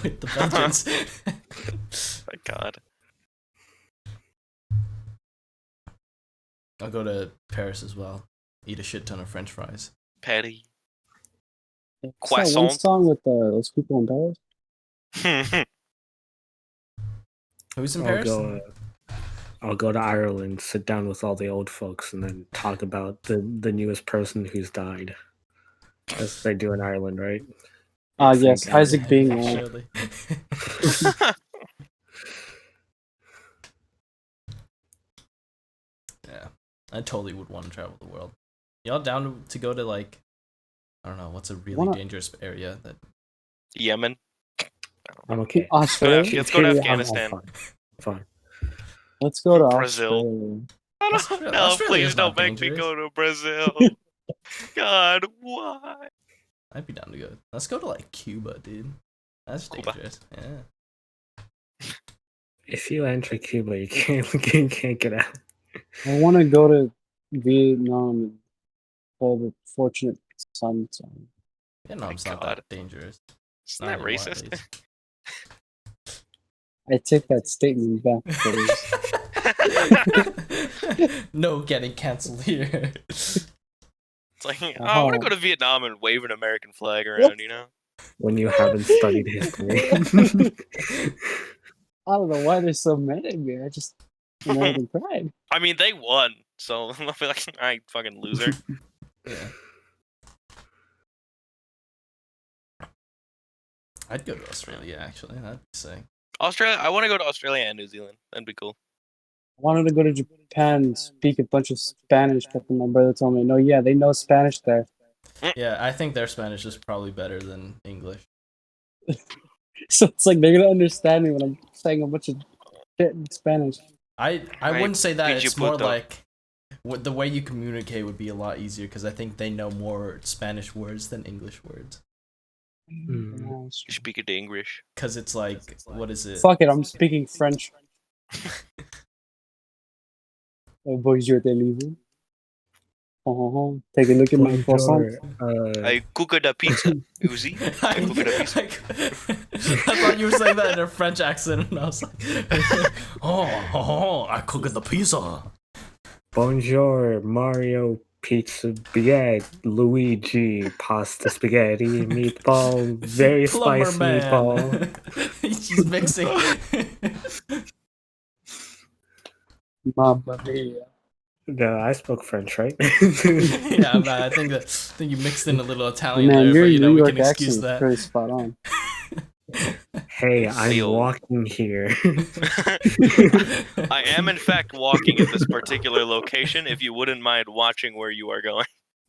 with the Belgians. My God. I'll go to Paris as well. Eat a shit ton of French fries. Patty. what's that one Croissant. song with those people in Paris? Who's in Paris? I'll go to Ireland, sit down with all the old folks, and then talk about the newest person who's died. As they do in Ireland, right? Yes, Isaac being old. Surely. Yeah, I totally would want to travel the world. Y'all down to go to like, I don't know, what's a really dangerous area that? Yemen. I'm okay. Australia? Let's go to I'm Afghanistan. Fine. Let's go to Brazil. Australia. No, Australia's please not don't make me dangerous. go to Brazil. God, why? I'd be down to go. Let's go to like Cuba, dude. That's Cuba. dangerous. Yeah. If you enter Cuba, you can't get out. I want to go to Vietnam and pull the Fortunate Son song. Vietnam's not God. that dangerous. Isn't that Not anymore, at racist? least. I take that statement back. No getting cancelled here. It's like, I want to go to Vietnam and wave an American flag around, you know? When you haven't studied history. I don't know why they're so mad at me. I just American pride. I mean, they won, so I'll be like, all right, fucking loser. Yeah. I'd go to Australia, actually. That'd be sick. Australia, I want to go to Australia and New Zealand. That'd be cool. I wanted to go to Japan and speak a bunch of Spanish, but then my brother told me, no, yeah, they know Spanish there. Yeah, I think their Spanish is probably better than English. So it's like they're going to understand me when I'm saying a bunch of shit in Spanish. I wouldn't say that. Pinche It's more puto. like the way you communicate would be a lot easier because I think they know more Spanish words than English words. You speak it English. Because it's like, what is it? Fuck it, I'm speaking French. Bonjour, t'es-vous? Take a look at my croissant. I cook the pizza. You see? I cook the pizza. I thought you were saying that in a French accent, and I was like, I cook the pizza. Bonjour, Mario, pizza, spaghetti, Luigi, pasta, spaghetti, meatball, very Plumber spicy man. meatball. He's just mixing. Mamma mia. No, I spoke French, right? Yeah, man, I think you mixed in a little Italian Man, there, your but you know New we York can excuse accent is that. pretty spot on. Hey, I'm Leo. walking here. I am, in fact, walking at this particular location. If you wouldn't mind watching where you are going.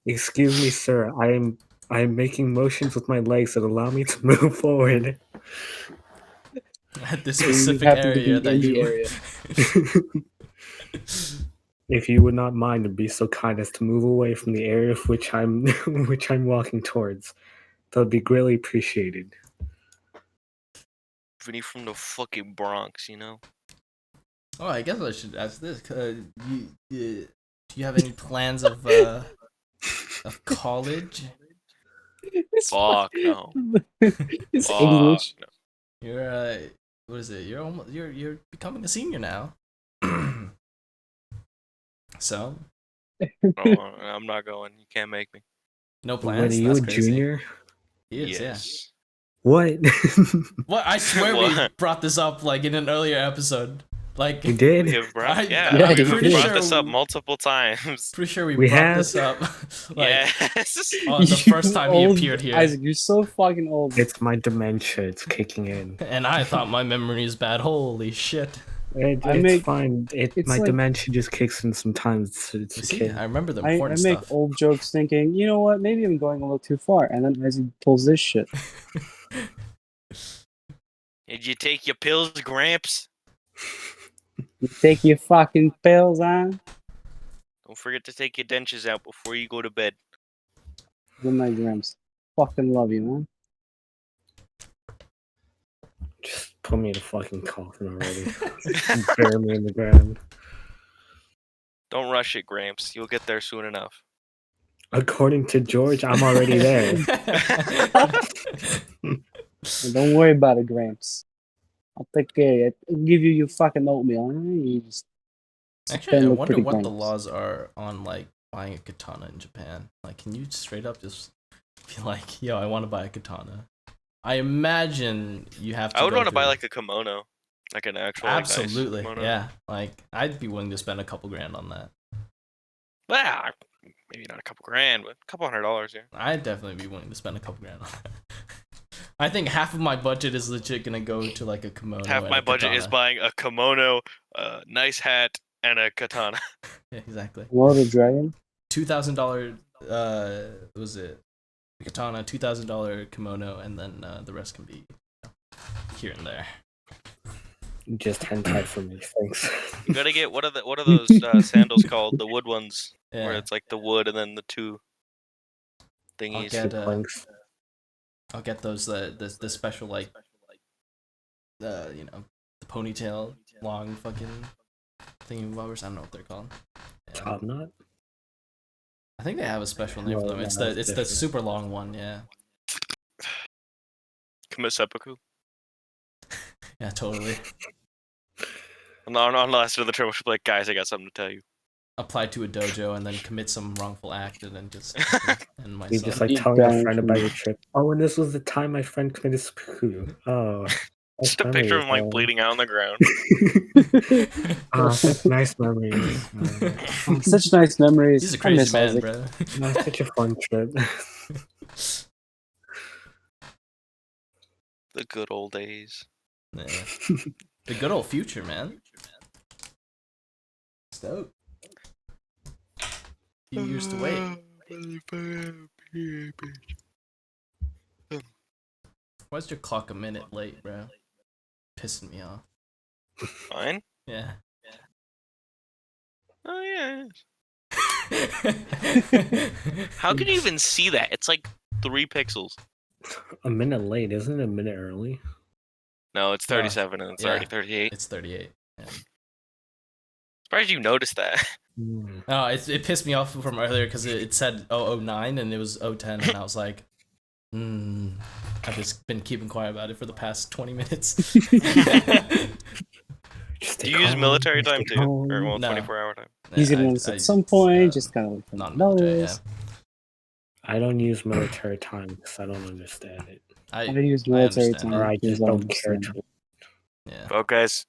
Excuse me, sir. I'm making motions with my legs that allow me to move forward. At this So you specific happen to area be that in the you. area. If you would not mind and be so kind as to move away from the area of which I'm walking towards, that would be greatly appreciated. Vinny from the fucking Bronx, you know? Oh, I guess I should ask this. Do you have any plans of college? Fuck no. It's Fuck English. no. You're what is it? You're becoming a senior now. So, No, I'm not going. You can't make me. no What, plans. are you That's a crazy. junior? He is, yeah. Yes. What? What? I swear we What? brought this up like in an earlier episode. Like, You did? We have brought, Yeah, I'm we've pretty brought sure this up we- multiple times. pretty sure we We brought have? this up. Like, Yes. on the first You time he old appeared here. Isaac, you're so fucking old. It's my dementia. It's kicking in. And I thought my memory is bad. Holy shit. It's make- fine. it's My like- dementia just kicks in sometimes. It's You a see, kid. I remember the I important make stuff. old jokes thinking, you know what, maybe I'm going a little too far. And then Isaac pulls this shit. Did you take your pills, Gramps? You take your fucking pills, huh? Don't forget to take your dentures out before you go to bed. Good night, Gramps. Fucking love you, man. Just put me in a fucking coffin already. Bury me in the ground. Don't rush it, Gramps. You'll get there soon enough. According to George, I'm already there. And don't worry about it, Gramps. I'll take care. I'll give you your fucking oatmeal. Huh? You just Actually, I look wonder pretty what the Gramps. laws are on like buying a katana in Japan. Like, can you straight up just be like, "Yo, I want to buy a katana"? I imagine you have to. I would want to buy like a kimono, like an actual. Absolutely, like, nice kimono. yeah. Like, I'd be willing to spend a couple grand on that. Well, maybe not a couple grand, but a couple $100. Yeah. I'd definitely be willing to spend a couple grand on that. I think half of my budget is legit gonna go to like a kimono. Half and my a budget is katana. buying a kimono, a nice hat, and a katana. Yeah, exactly. Lord Dragon. $2,000. Was it katana? $2,000 kimono, and then the rest can be here and there. Just hentai for me, thanks. You gotta get what are those sandals called? The wood ones, Yeah. where it's like the wood and then the two thingies. I'll get those the special like the ponytail long fucking thingy bobbers. I don't know what they're called. Yeah. Top knot? I think they have a special name for them. It's the super long one. Yeah. Commit seppuku. Yeah, totally. On the last of the term, we'll be like, guys, I got something to tell you. Apply to a dojo and then commit some wrongful act and then just end my You son. just like telling a friend about your trip. Oh, and this was the time my friend committed seppuku. Oh. Just a picture of him like bleeding out on the ground. Oh, such nice memories. Such nice memories. He's a crazy man, bro. No, such a fun trip. The good old days. Yeah. The good old future, man. Stoked. Few years to wait. Why's your clock a minute late, bro? Pissing me off. Mine? Yeah. Oh yeah. How can you even see that? It's like 3 pixels. A minute late, isn't it a minute early? No, it's 37 and it's already 38. It's 38. Yeah. Surprised you noticed that. Oh, it pissed me off from earlier because it said 009 and it was 010 and I was like, I've just been keeping quiet about it for the past 20 minutes. Do you use military time too? Or well, No. 24-hour time? He's gonna notice at some point, just kind of like non-military, notice. I don't use military time because I don't understand it. I don't use military understand. time. Or I just because don't care understand. to. Yeah. Well, guys,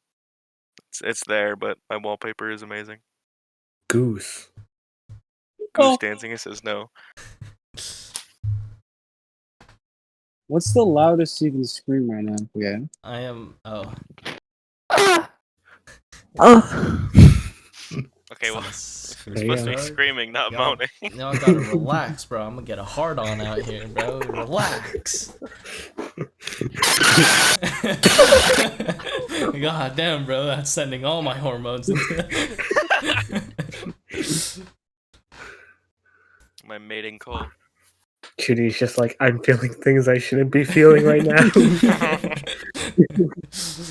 it's there, but my wallpaper is amazing. Goose. Goose dancing. It says no. What's the loudest you can scream right now? Yeah. I am. Oh. Okay, well, We're we're supposed to be screaming, not moaning. Now I gotta relax, bro. I'm gonna get a hard on out here, bro. Relax. God damn, bro. That's sending all my hormones into My mating call. Judy's just like, I'm feeling things I shouldn't be feeling right now.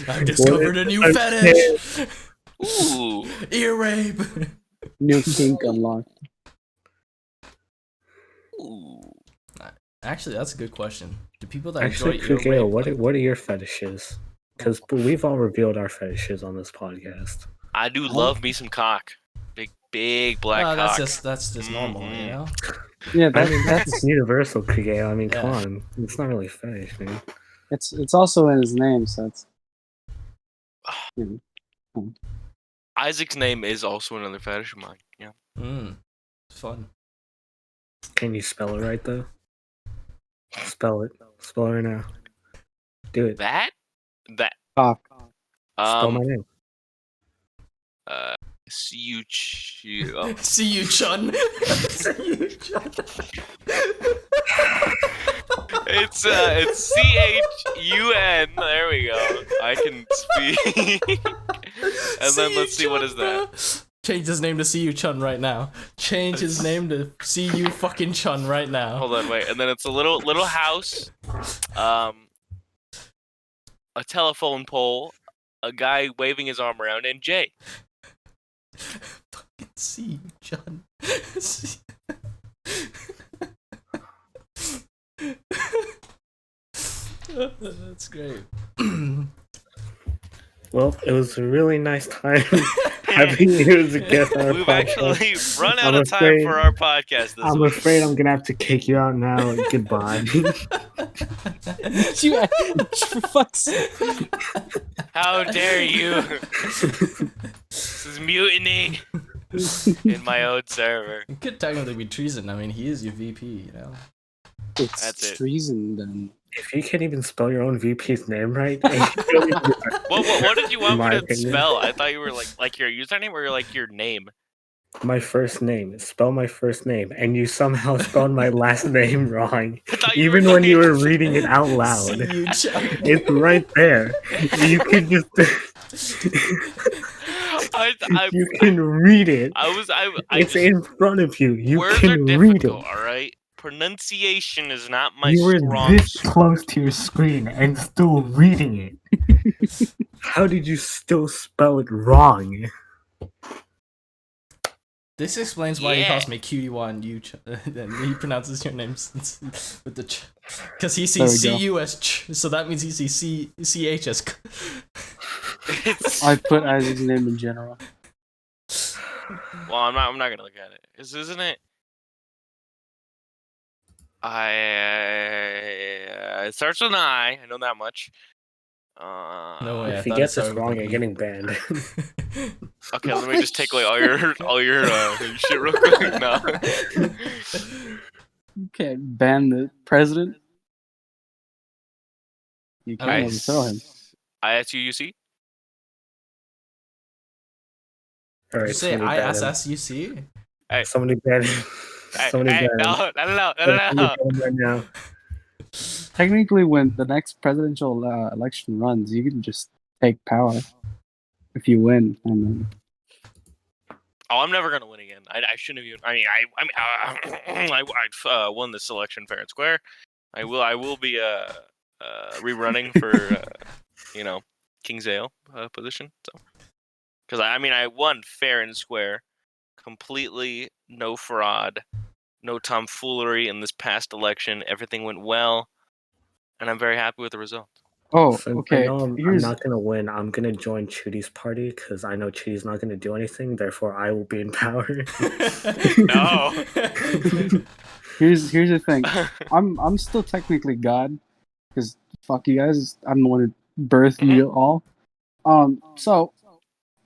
I've discovered a new fetish. Ooh. Ear rape. New kink unlocked. Ooh. Actually, that's a good question. Do people that Actually, enjoy ear Kugeo, rape? what are your fetishes? Because we've all revealed our fetishes on this podcast. I do love me some cock. Big black cock. That's just normal, you know. Yeah, I mean, that's that's universal, Kugeo. I mean, Yeah. come on. It's not really fetish, man. it's also in his name, so it's. Isaac's name is also another fetish of mine. Yeah. Fun. Can you spell it right, though? Spell it. Spell it right now. Do it. That. Cock. Spell my name. See you. Oh. See you, Chun. See you, Chun. It's CHUN. There we go. I can speak. And then let's see, what is that? Change his name to See You Chun right now. Change his name to See You fucking Chun right now. Hold on, wait. And then it's a little house, a telephone pole, a guy waving his arm around, and Jay. Fucking See You Chun. That's great. Well, it was a really nice time having you as a guest on our We've podcast. actually run out of time for our podcast this I'm week. afraid I'm gonna have to kick you out now. Goodbye. For fuck's sake. How dare you? This is mutiny in my own server. It could technically be treason. I mean, he is your VP, you know. It's That's it. treason then. If you can't even spell your own VP's name right, What did you want My me to opinion. spell? I thought you were like your username or like your name. my first name, spell my first name, and you somehow spelled my last name wrong, I thought you were even when you like- were reading it out loud. See You Chun. It's right there. You can just you can read it. It's in front of you. You words are can read difficult, it. all right? Pronunciation is not my You were strong this suit. close to your screen and still reading it. How did you still spell it wrong? This explains why he Yeah. calls me Cutie One You Chun. And he pronounces your name with the ch. Because he There we sees go. CU as ch, so that means he sees CH as k. I put Isaac's name in general. Well, I'm not gonna look at it. Isn't it? It starts with an I. I know that much. No way. I If you thought get it started this wrong, with you're an getting banned. Okay, let me just take away all your shit real quick. No. You can't ban the president. You can't Nice. overthrow him. ISUUC? All Did right, you say somebody ban him. ISSUC? Somebody ban him. Somebody ban him. No. Somebody ban him right now. Technically, when the next presidential election runs, you can just take power if you win. And Oh, I'm never gonna win again. I shouldn't have even. I won this election fair and square. I will be rerunning for kingzayo position. So, because I won fair and square, completely no fraud, no tomfoolery in this past election. Everything went well, and I'm very happy with the result. oh, Since I okay. know I'm Here's not gonna win, I'm gonna join Chudi's party because I know Chudi's not gonna do anything. Therefore, I will be in power. No. here's the thing. I'm still technically God because fuck you guys. I'm the one who birthed you all. So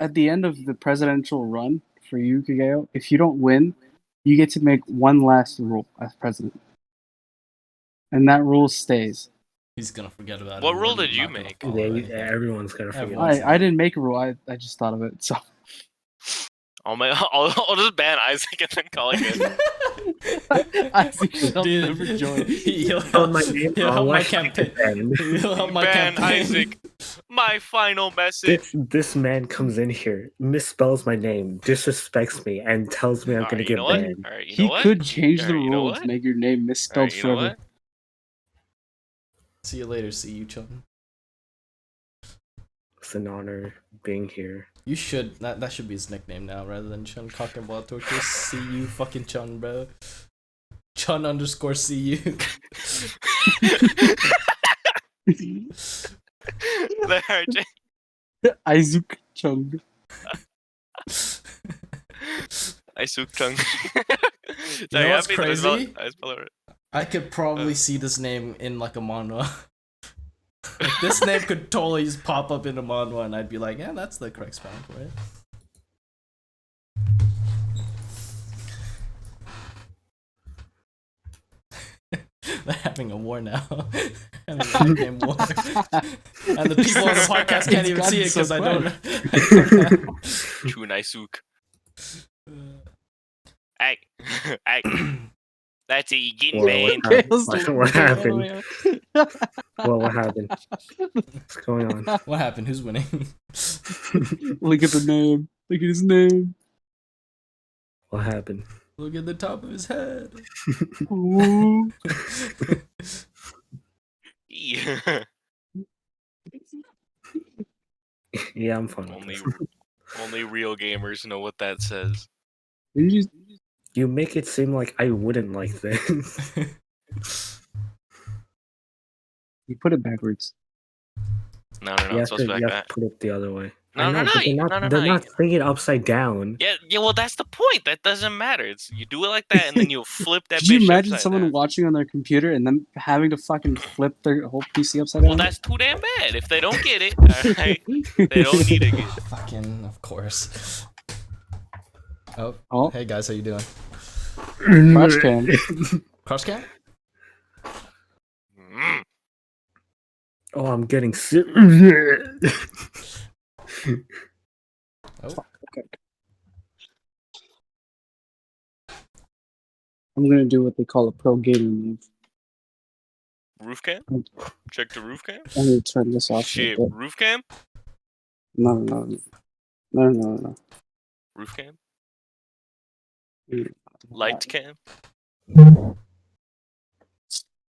at the end of the presidential run for you, Kageo, if you don't win, you get to make one last rule as president, and that rule stays. He's gonna forget about it. What and rule we're did you not gonna make? follow Yeah, anything. everyone's gonna forget. Everyone's- I didn't make a rule. I just thought of it. So I'll just ban Isaac and then call it good. Isaac shall Dude, never join. He'll Spelled help, my name he'll wrong. help Why my should I get campaign. banned? He'll help my Ban campaign. Isaac. My final message. This man comes in here, misspells my name, disrespects me, and tells me I'm gonna Alright, you get know what? banned. All right, you He know what? could change the Alright, you know rules, what? make your name misspelled Alright, you know forever. what? See you later, See You Chun. It's an honor being here. You should that should be his nickname now rather than Chun Cock'n'Ball See You fucking Chun, bro. Chun _ See You. There, Isaac Chung. Isaac Chung. You know what's crazy? I spell it right. I could probably see this name in like a manhwa. Like, this name could totally just pop up in a manhwa and I'd be like, yeah, that's the correct spelling for it. They're having a war now. Having a nickname war. And the people on the podcast can't even see it because I don't know. Chun Isaac. Hey, hey. That's it. You getting Well, banned. what happened? Well, what happened? What's going on? What happened? Who's winning? Look at the name. Look at his name. What happened? Look at the top of his head. Ooh. Yeah. Yeah, I'm fine. with this. Only real gamers know what that says. You make it seem like I wouldn't like this. You put it backwards. No, You it's have supposed to to be like that. put it the other way. No, I know, no, but they're not saying it upside down. Yeah, well, that's the point. That doesn't matter. It's you do it like that, and then you'll flip that. Could you bitch imagine upside someone down. watching on their computer and then having to fucking flip their whole PC upside down? Well, that's too damn bad. If they don't get it, alright, they don't need to get it. Fucking, of course. Oh, Oh. Hey guys, how you doing? Crouch cam. Crouch cam? Mm. Oh, I'm getting sick. Oh, Okay. I'm gonna do what they call a pro gaming move. Roof cam? Check the roof cam? I need to turn this off. Shit, Right roof cam? No. Roof cam? Mm. Light cam?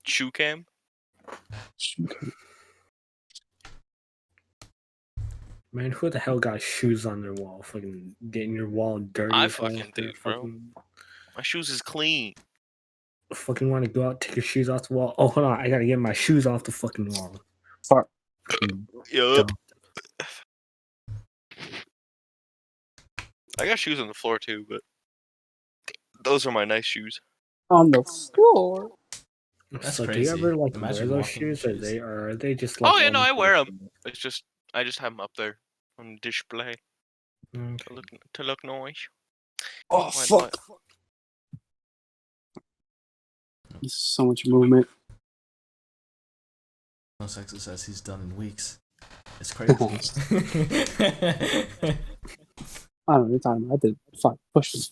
Shoe cam? Man, who the hell got shoes on their wall? Fucking getting your wall dirty. I as hell. fucking did, bro. My shoes is clean. Fucking want to go out, take your shoes off the wall. Oh, hold on, I gotta get my shoes off the fucking wall. Fuck. Yup. I got shoes on the floor too, but those are my nice shoes. On the floor. That's So crazy. do you ever like Imagine wear those walking in shoes, or shoes. are they just like? Oh yeah, no, only I for wear the them. It's just I just have them up there on display show? to look nice. Oh Why- fuck. There's so much movement. Most exercise he's done in weeks. It's crazy. I don't know what you're talking about. I did 5 push-ups.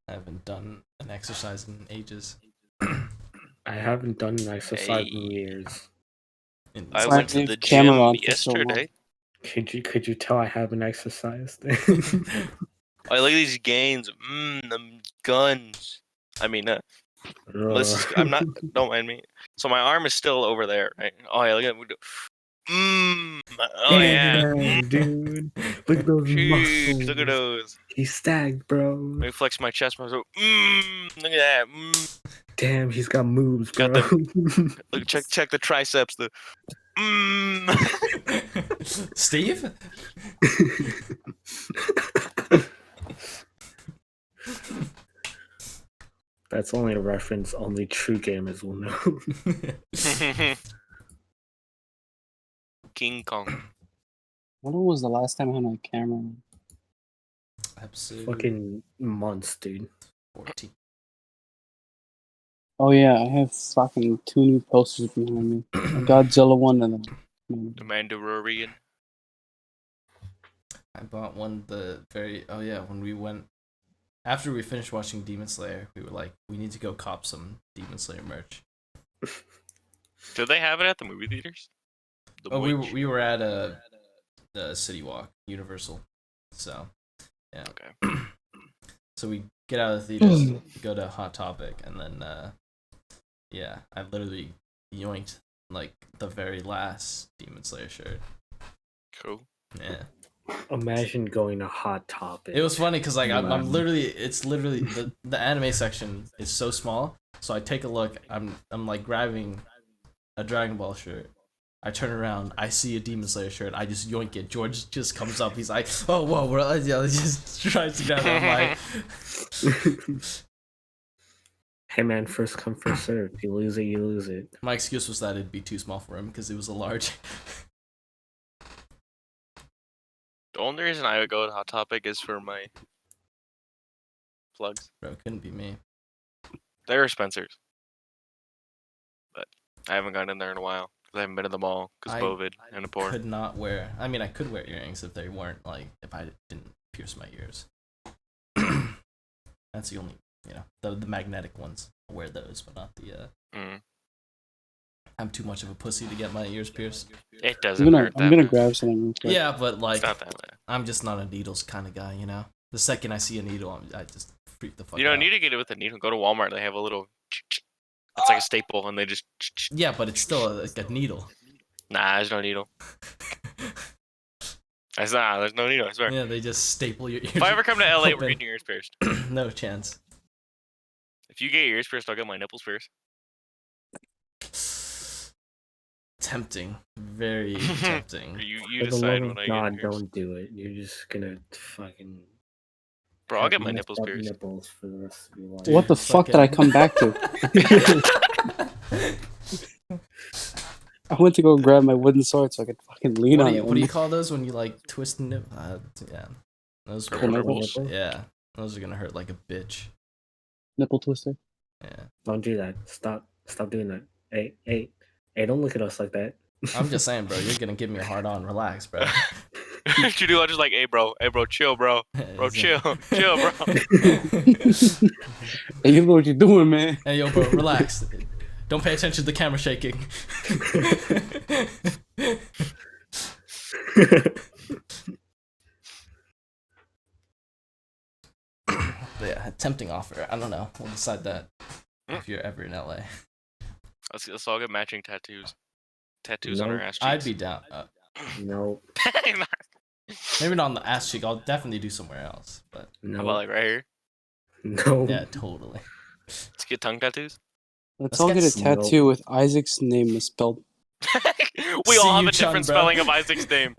I haven't done an exercise in ages. I haven't done an exercise in Hey. years. I why went I to leave the camera gym on for so long. yesterday. Could you tell I haven't exercised? I look at these gains. Them guns. I mean, I'm not. Don't mind me. So my arm is still over there, right? Oh yeah, look at it. Oh yeah. Damn, dude. Look at those Jeez, muscles. look at those. He's stacked, bro. Let me flex my chest muscle. Look at that. Damn, he's got moves, bro. Got Look, check the triceps. The Steve? That's only a reference only true gamers will know. King Kong. When was the last time I had my camera on? Episode Fucking months, dude. 14. Oh yeah, I have fucking 2 new posters behind me. A Godzilla one and The Mandalorian. I bought one when we went after we finished watching Demon Slayer, we were like, we need to go cop some Demon Slayer merch. Do they have it at the movie theaters? We were at the City Walk, Universal. So yeah. Okay. So we get out of the theaters, go to Hot Topic, and then I literally yoinked like the very last Demon Slayer shirt. Cool. Yeah. Imagine going to Hot Topic. It was funny because like I'm literally the anime section is so small, so I take a look, I'm like grabbing a Dragon Ball shirt. I turn around, I see a Demon Slayer shirt, I just yoink it. George just comes up, he's like, oh whoa, he just tries to grab it. I'm like, hey man, first come first serve. If you lose it, you lose it. my excuse was that it'd be too small for him because it was a large. The only reason I would go to Hot Topic is for my plugs. Bro, it couldn't be me. They're Spencer's. But I haven't gone in there in a while. Because I haven't been to the mall because I COVID and the poor. Could not wear. I mean, I could wear earrings if they weren't like if I didn't pierce my ears. That's the only, the magnetic ones. I'll wear those, but not the. Mm. I'm too much of a pussy to get my ears pierced. It doesn't hurt that I'm gonna bad. grab something real quick. Yeah, but like, It's not that bad. I'm just not a needles kind of guy, you know. The second I see a needle, I just freak the fuck out. You don't need to get it with a needle. Go to Walmart. They have a little. It's like a staple, and they just. Yeah, but it's still like a needle. Nah, there's no needle. There's no needle. I swear. Yeah, they just staple your ears. If I ever come to LA, we're open. getting your ears pierced. No chance. If you get your ears pierced, I'll get my nipples pierced. Tempting, very tempting. You For the decide love when of I God, get yours. don't do it. You're just gonna fucking. Bro, I'll have get my messed nipples up pierced. Nipples for the rest of your life. Dude, What the fuck did I come back to? I went to go grab my wooden sword so I could fucking lean What on do you it. what do you call those when you like twist the nip? Yeah, those Purple are nipples? yeah, those are gonna hurt like a bitch. Nipple twister. Yeah, Don't do that. Stop doing that. Hey, don't look at us like that. I'm just saying, bro. You're gonna give me a hard on. Relax, bro. You do. I'm just like, hey, bro, chill, bro, chill, bro. Hey, you know what you're doing, man. Hey, yo, bro, relax. Don't pay attention to the camera shaking. But yeah, tempting offer. I don't know. We'll decide that if you're ever in LA. Let's all get matching tattoos. Tattoos on No, our ass cheeks. I'd be down. No, Maybe not on the ass cheek. I'll definitely do somewhere else. But How about no, like right here? no. yeah, totally. Let's get tongue tattoos. Let's Let's all get get a snow. tattoo with Isaac's name misspelled. We all have you, a different Chun, bro. spelling of Isaac's name.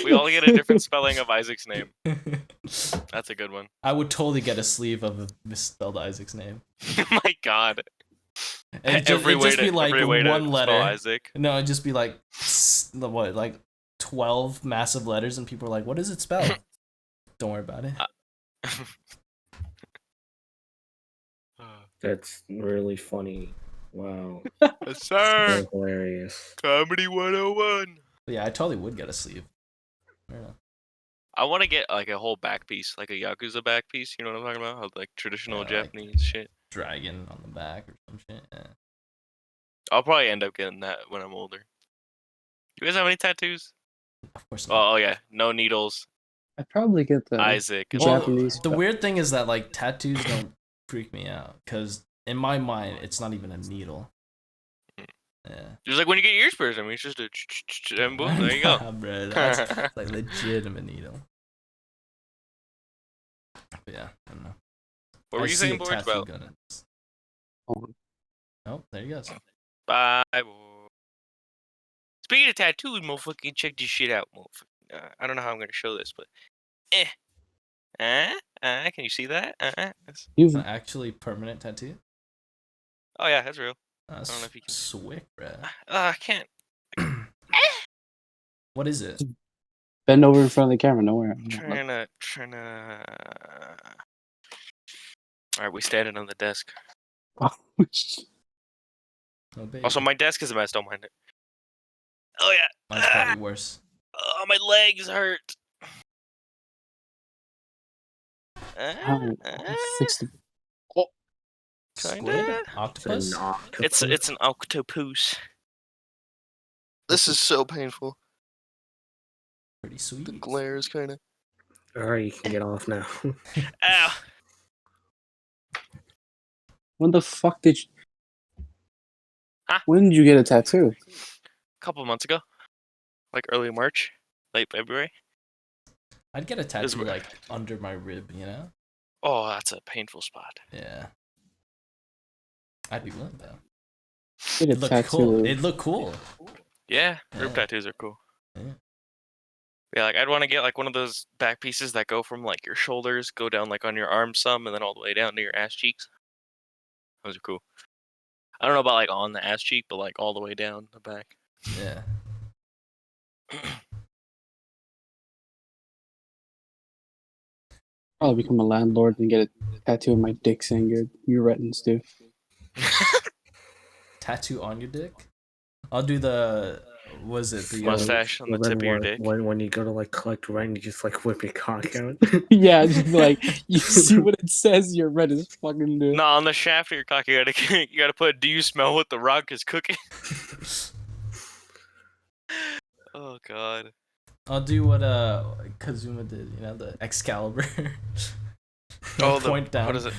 We all get a different spelling of Isaac's name. That's a good one. I would totally get a sleeve of a misspelled Isaac's name. My God. It'd Every just way be to, like every way to one spell letter. Isaac. No, it'd just be like what, like 12 massive letters, and people are like, "What does it spell?" Don't worry about it. That's really funny. Wow, Yes, sir. that's hilarious. Comedy 101. But yeah, I totally would get a sleeve. I don't know. I want to get like a whole back piece, like a Yakuza back piece. You know what I'm talking about? How, like traditional Yeah, like- Japanese shit. Dragon on the back or some shit. Yeah. I'll probably end up getting that when I'm older. You guys have any tattoos? Of course not. Oh yeah, no needles. I'd probably get the Isaac. the is Well, Japanese. the weird thing is that like tattoos don't freak me out because in my mind it's not even a needle. Yeah. Just like when you get your ears pierced, I mean, it's just a and boom, there you go. Nah, bro, that's like legitimate needle. But yeah, I don't know. What were I you see saying, a boys, tattoo about? gun and- Oh, Oh, there he goes. Bye. Speaking of tattoos, motherfucking check this shit out, motherfucker. I don't know how I'm gonna show this, but can you see that? you've An actually permanent tattoo? Oh yeah, that's real. That's don't know if you can- swick, bro. I can't. What is it? bend over in front of the camera. Nowhere. Trying to. All right, we standing on the desk. Oh, baby. Also, my desk is a mess. Don't mind it. Oh yeah. Mine's probably worse. Oh, my legs hurt. How- fix the- Squid? Kinda. Octopus? It's an octopus. This is so painful. Pretty sweet. The glare is kind of. Alright, you can get off now. Ow. When the fuck did you? Huh? When did you get a tattoo? A couple months ago, like early March, late February. I'd get a This- tattoo like under my rib, you know? Oh, that's a painful spot. Yeah. I'd be willing though. Get a It'd look tattoo. cool. It'd look cool. Yeah, rib Yeah. tattoos are cool. Yeah. Yeah, like I'd want to get like one of those back pieces that go from like your shoulders, go down like on your arms some, and then all the way down to your ass cheeks. Those are cool. I don't know about like on the ass cheek, but like all the way down the back. Yeah. I'll become a landlord and get a tattoo of my dick saying your retins do. Tattoo on your dick? I'll do the Was it the Mustache on the tip of your dick. When you go to like collect rent, you just like whip your cock out. Yeah, just be like, you see what it says, your red is fucking No, on the shaft of your cock, you gotta put. Do you smell what the rock is cooking? Oh god. I'll do what Kazuma did, you know, the Excalibur. Oh, point down. what is it?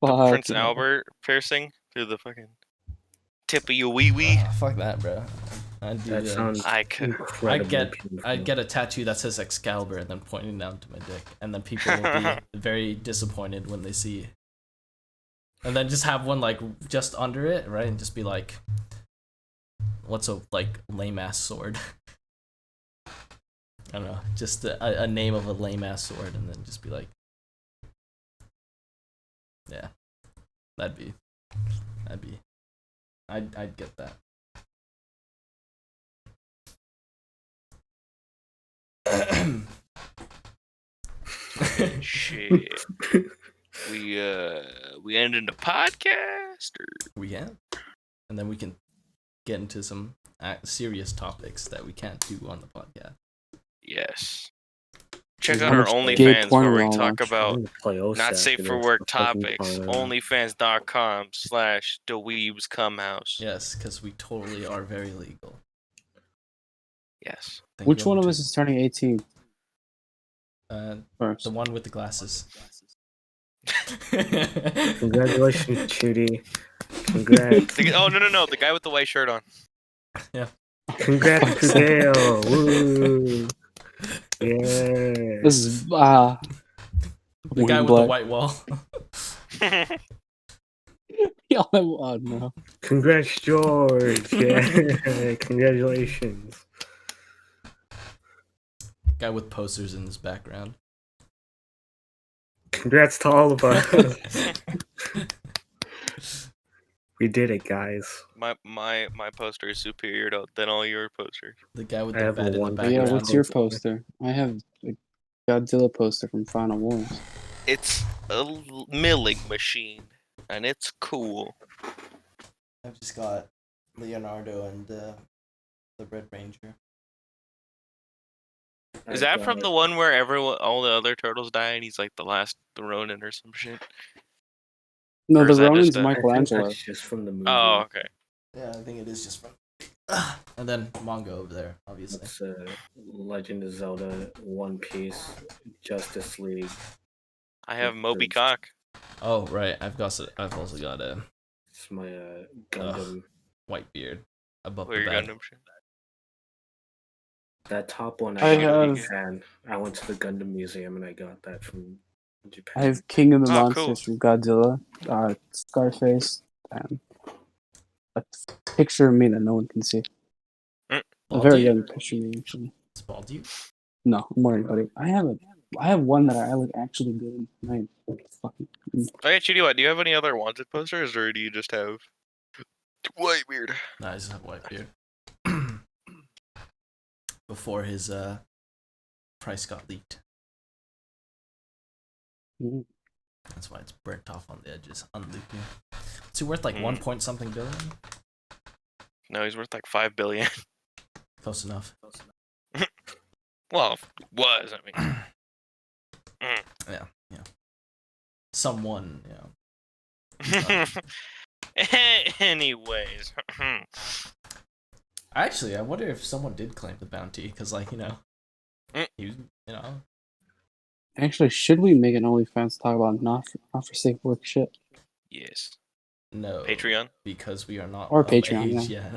Fuck, Prince yeah. Albert piercing through the fucking tip of your wee wee. Oh, fuck that, bro. I'd do That that. sounds I could. incredibly I'd get a tattoo that says Excalibur and then pointing down to my dick, and then people will be very disappointed when they see. And then just have one like just under it, right, and just be like, "What's a like lame ass sword?" I don't know, just a name of a lame ass sword, and then just be like, yeah, I'd get that. Shit. We ended the podcast, or We can, and then we can get into some serious topics that we can't do on the podcast. yes. Check How out our much OnlyFans gay porn where we we all talk watch? about play not safe for work topics. Only. OnlyFans.com/DaWeebs Yes, because we totally are very legal. Yes. Thank Which you, one of Overton. us is turning 18 first? The one with the glasses. Congratulations, Judy. Congrats. Oh no! The guy with the white shirt on. Congrats to Dale. Woo. Yeah. This is The guy with the black. white wall. Yeah, oh no. Congrats, George. Yeah. Congratulations. Guy with posters in his background. Congrats to all of us. We did it, guys. My poster is superior than all your posters. The guy with I the have bed in the one. background. Yeah, what's your poster? I have a Godzilla poster from Final Wars. It's a milling machine, and it's cool. I've just got Leonardo and the Red Ranger. Is that from the one where all the other turtles die and he's like the last Ronin or some shit? No, Or the is that Ronin's just a- Michelangelo. That's just from the movie. Oh, okay. Yeah, I think it is just from. And then manga over there, obviously. It's Legend of Zelda, One Piece, Justice League. I have Moby Cock. Oh right, I've also got a It's my Gundam. white beard above Where the your bed. Gundam shit. That top one I I got in have- Japan. I went to the Gundam Museum and I got that from Japan. I have King of the Oh, Monsters from Godzilla, Scarface, and a picture of me that no one can see. A Bald very you? young picture of me, actually. It's bald you? No, I'm worried about it. I have one that I look actually good in. Fucking. Oh yeah, Chidi, what? Do you have any other wanted posters, or do you just have white beard? No, I just have white beard. Before his price got leaked. Mhm. That's why it's burnt off on the edges, unleaking. Is he worth like 1 something billion? No, he's worth like 5 billion. Close enough. Well, was I mean. Yeah. Someone, yeah. Anyways. Actually, I wonder if someone did claim the bounty, because like, he, Actually, should we make an OnlyFans talk about not for safe work shit? Yes. no. Patreon? Because we are not Or of Patreon, age yet.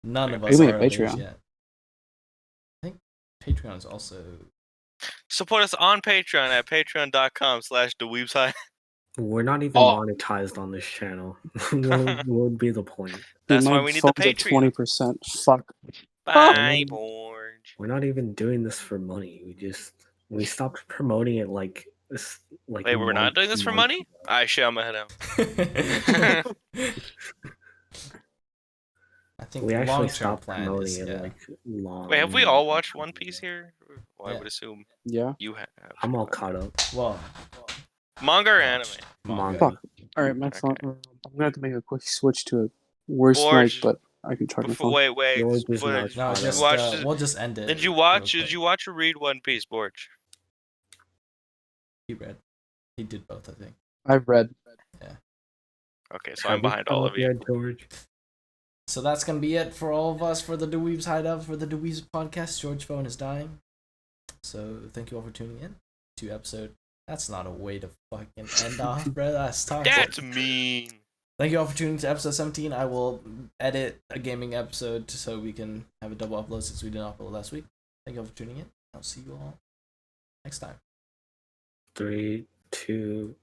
None of We us make are of age Patreon. yet. I think Patreon is also... Support us on Patreon at patreon.com/DaWeebzayo. We're not even monetized on this channel. What would be the point? That's Dude, why my we need the phone's at Patreon. 20%. Fuck. Bye, Borge. We're not even doing this for money. We stopped promoting it like Wait, we're not doing this for money? Alright, shit, I'm gonna head out. I think We actually long-term stopped plan promoting is, it yeah. like long. Wait, have we all watched One Piece here? Well, I Yeah. would assume Yeah. you have. I'm all caught up. Well, Manga or anime? Manga. Fuck. Alright, my phone. I'm gonna have to make a quick switch to a worse mic, Borge. but I can charge my Before, phone. wait. George is but not did No, caught just up. watch the- we'll just end it. Did you real watch? quick. Did you watch or read One Piece, Borch? He read. He did both, I think. I've read. Okay, so Have I'm behind caught all up of you. yet, George? So that's gonna be it for all of us for the DaWeebs Hideout for the DaWeebs podcast. George's phone is dying. So thank you all for tuning in to episode. That's not a way to fucking end off, bro. That's toxic. That's mean. Thank you all for tuning to episode 17. I will edit a gaming episode so we can have a double upload since we didn't upload last week. Thank you all for tuning in. I'll see you all next time. 3, 2,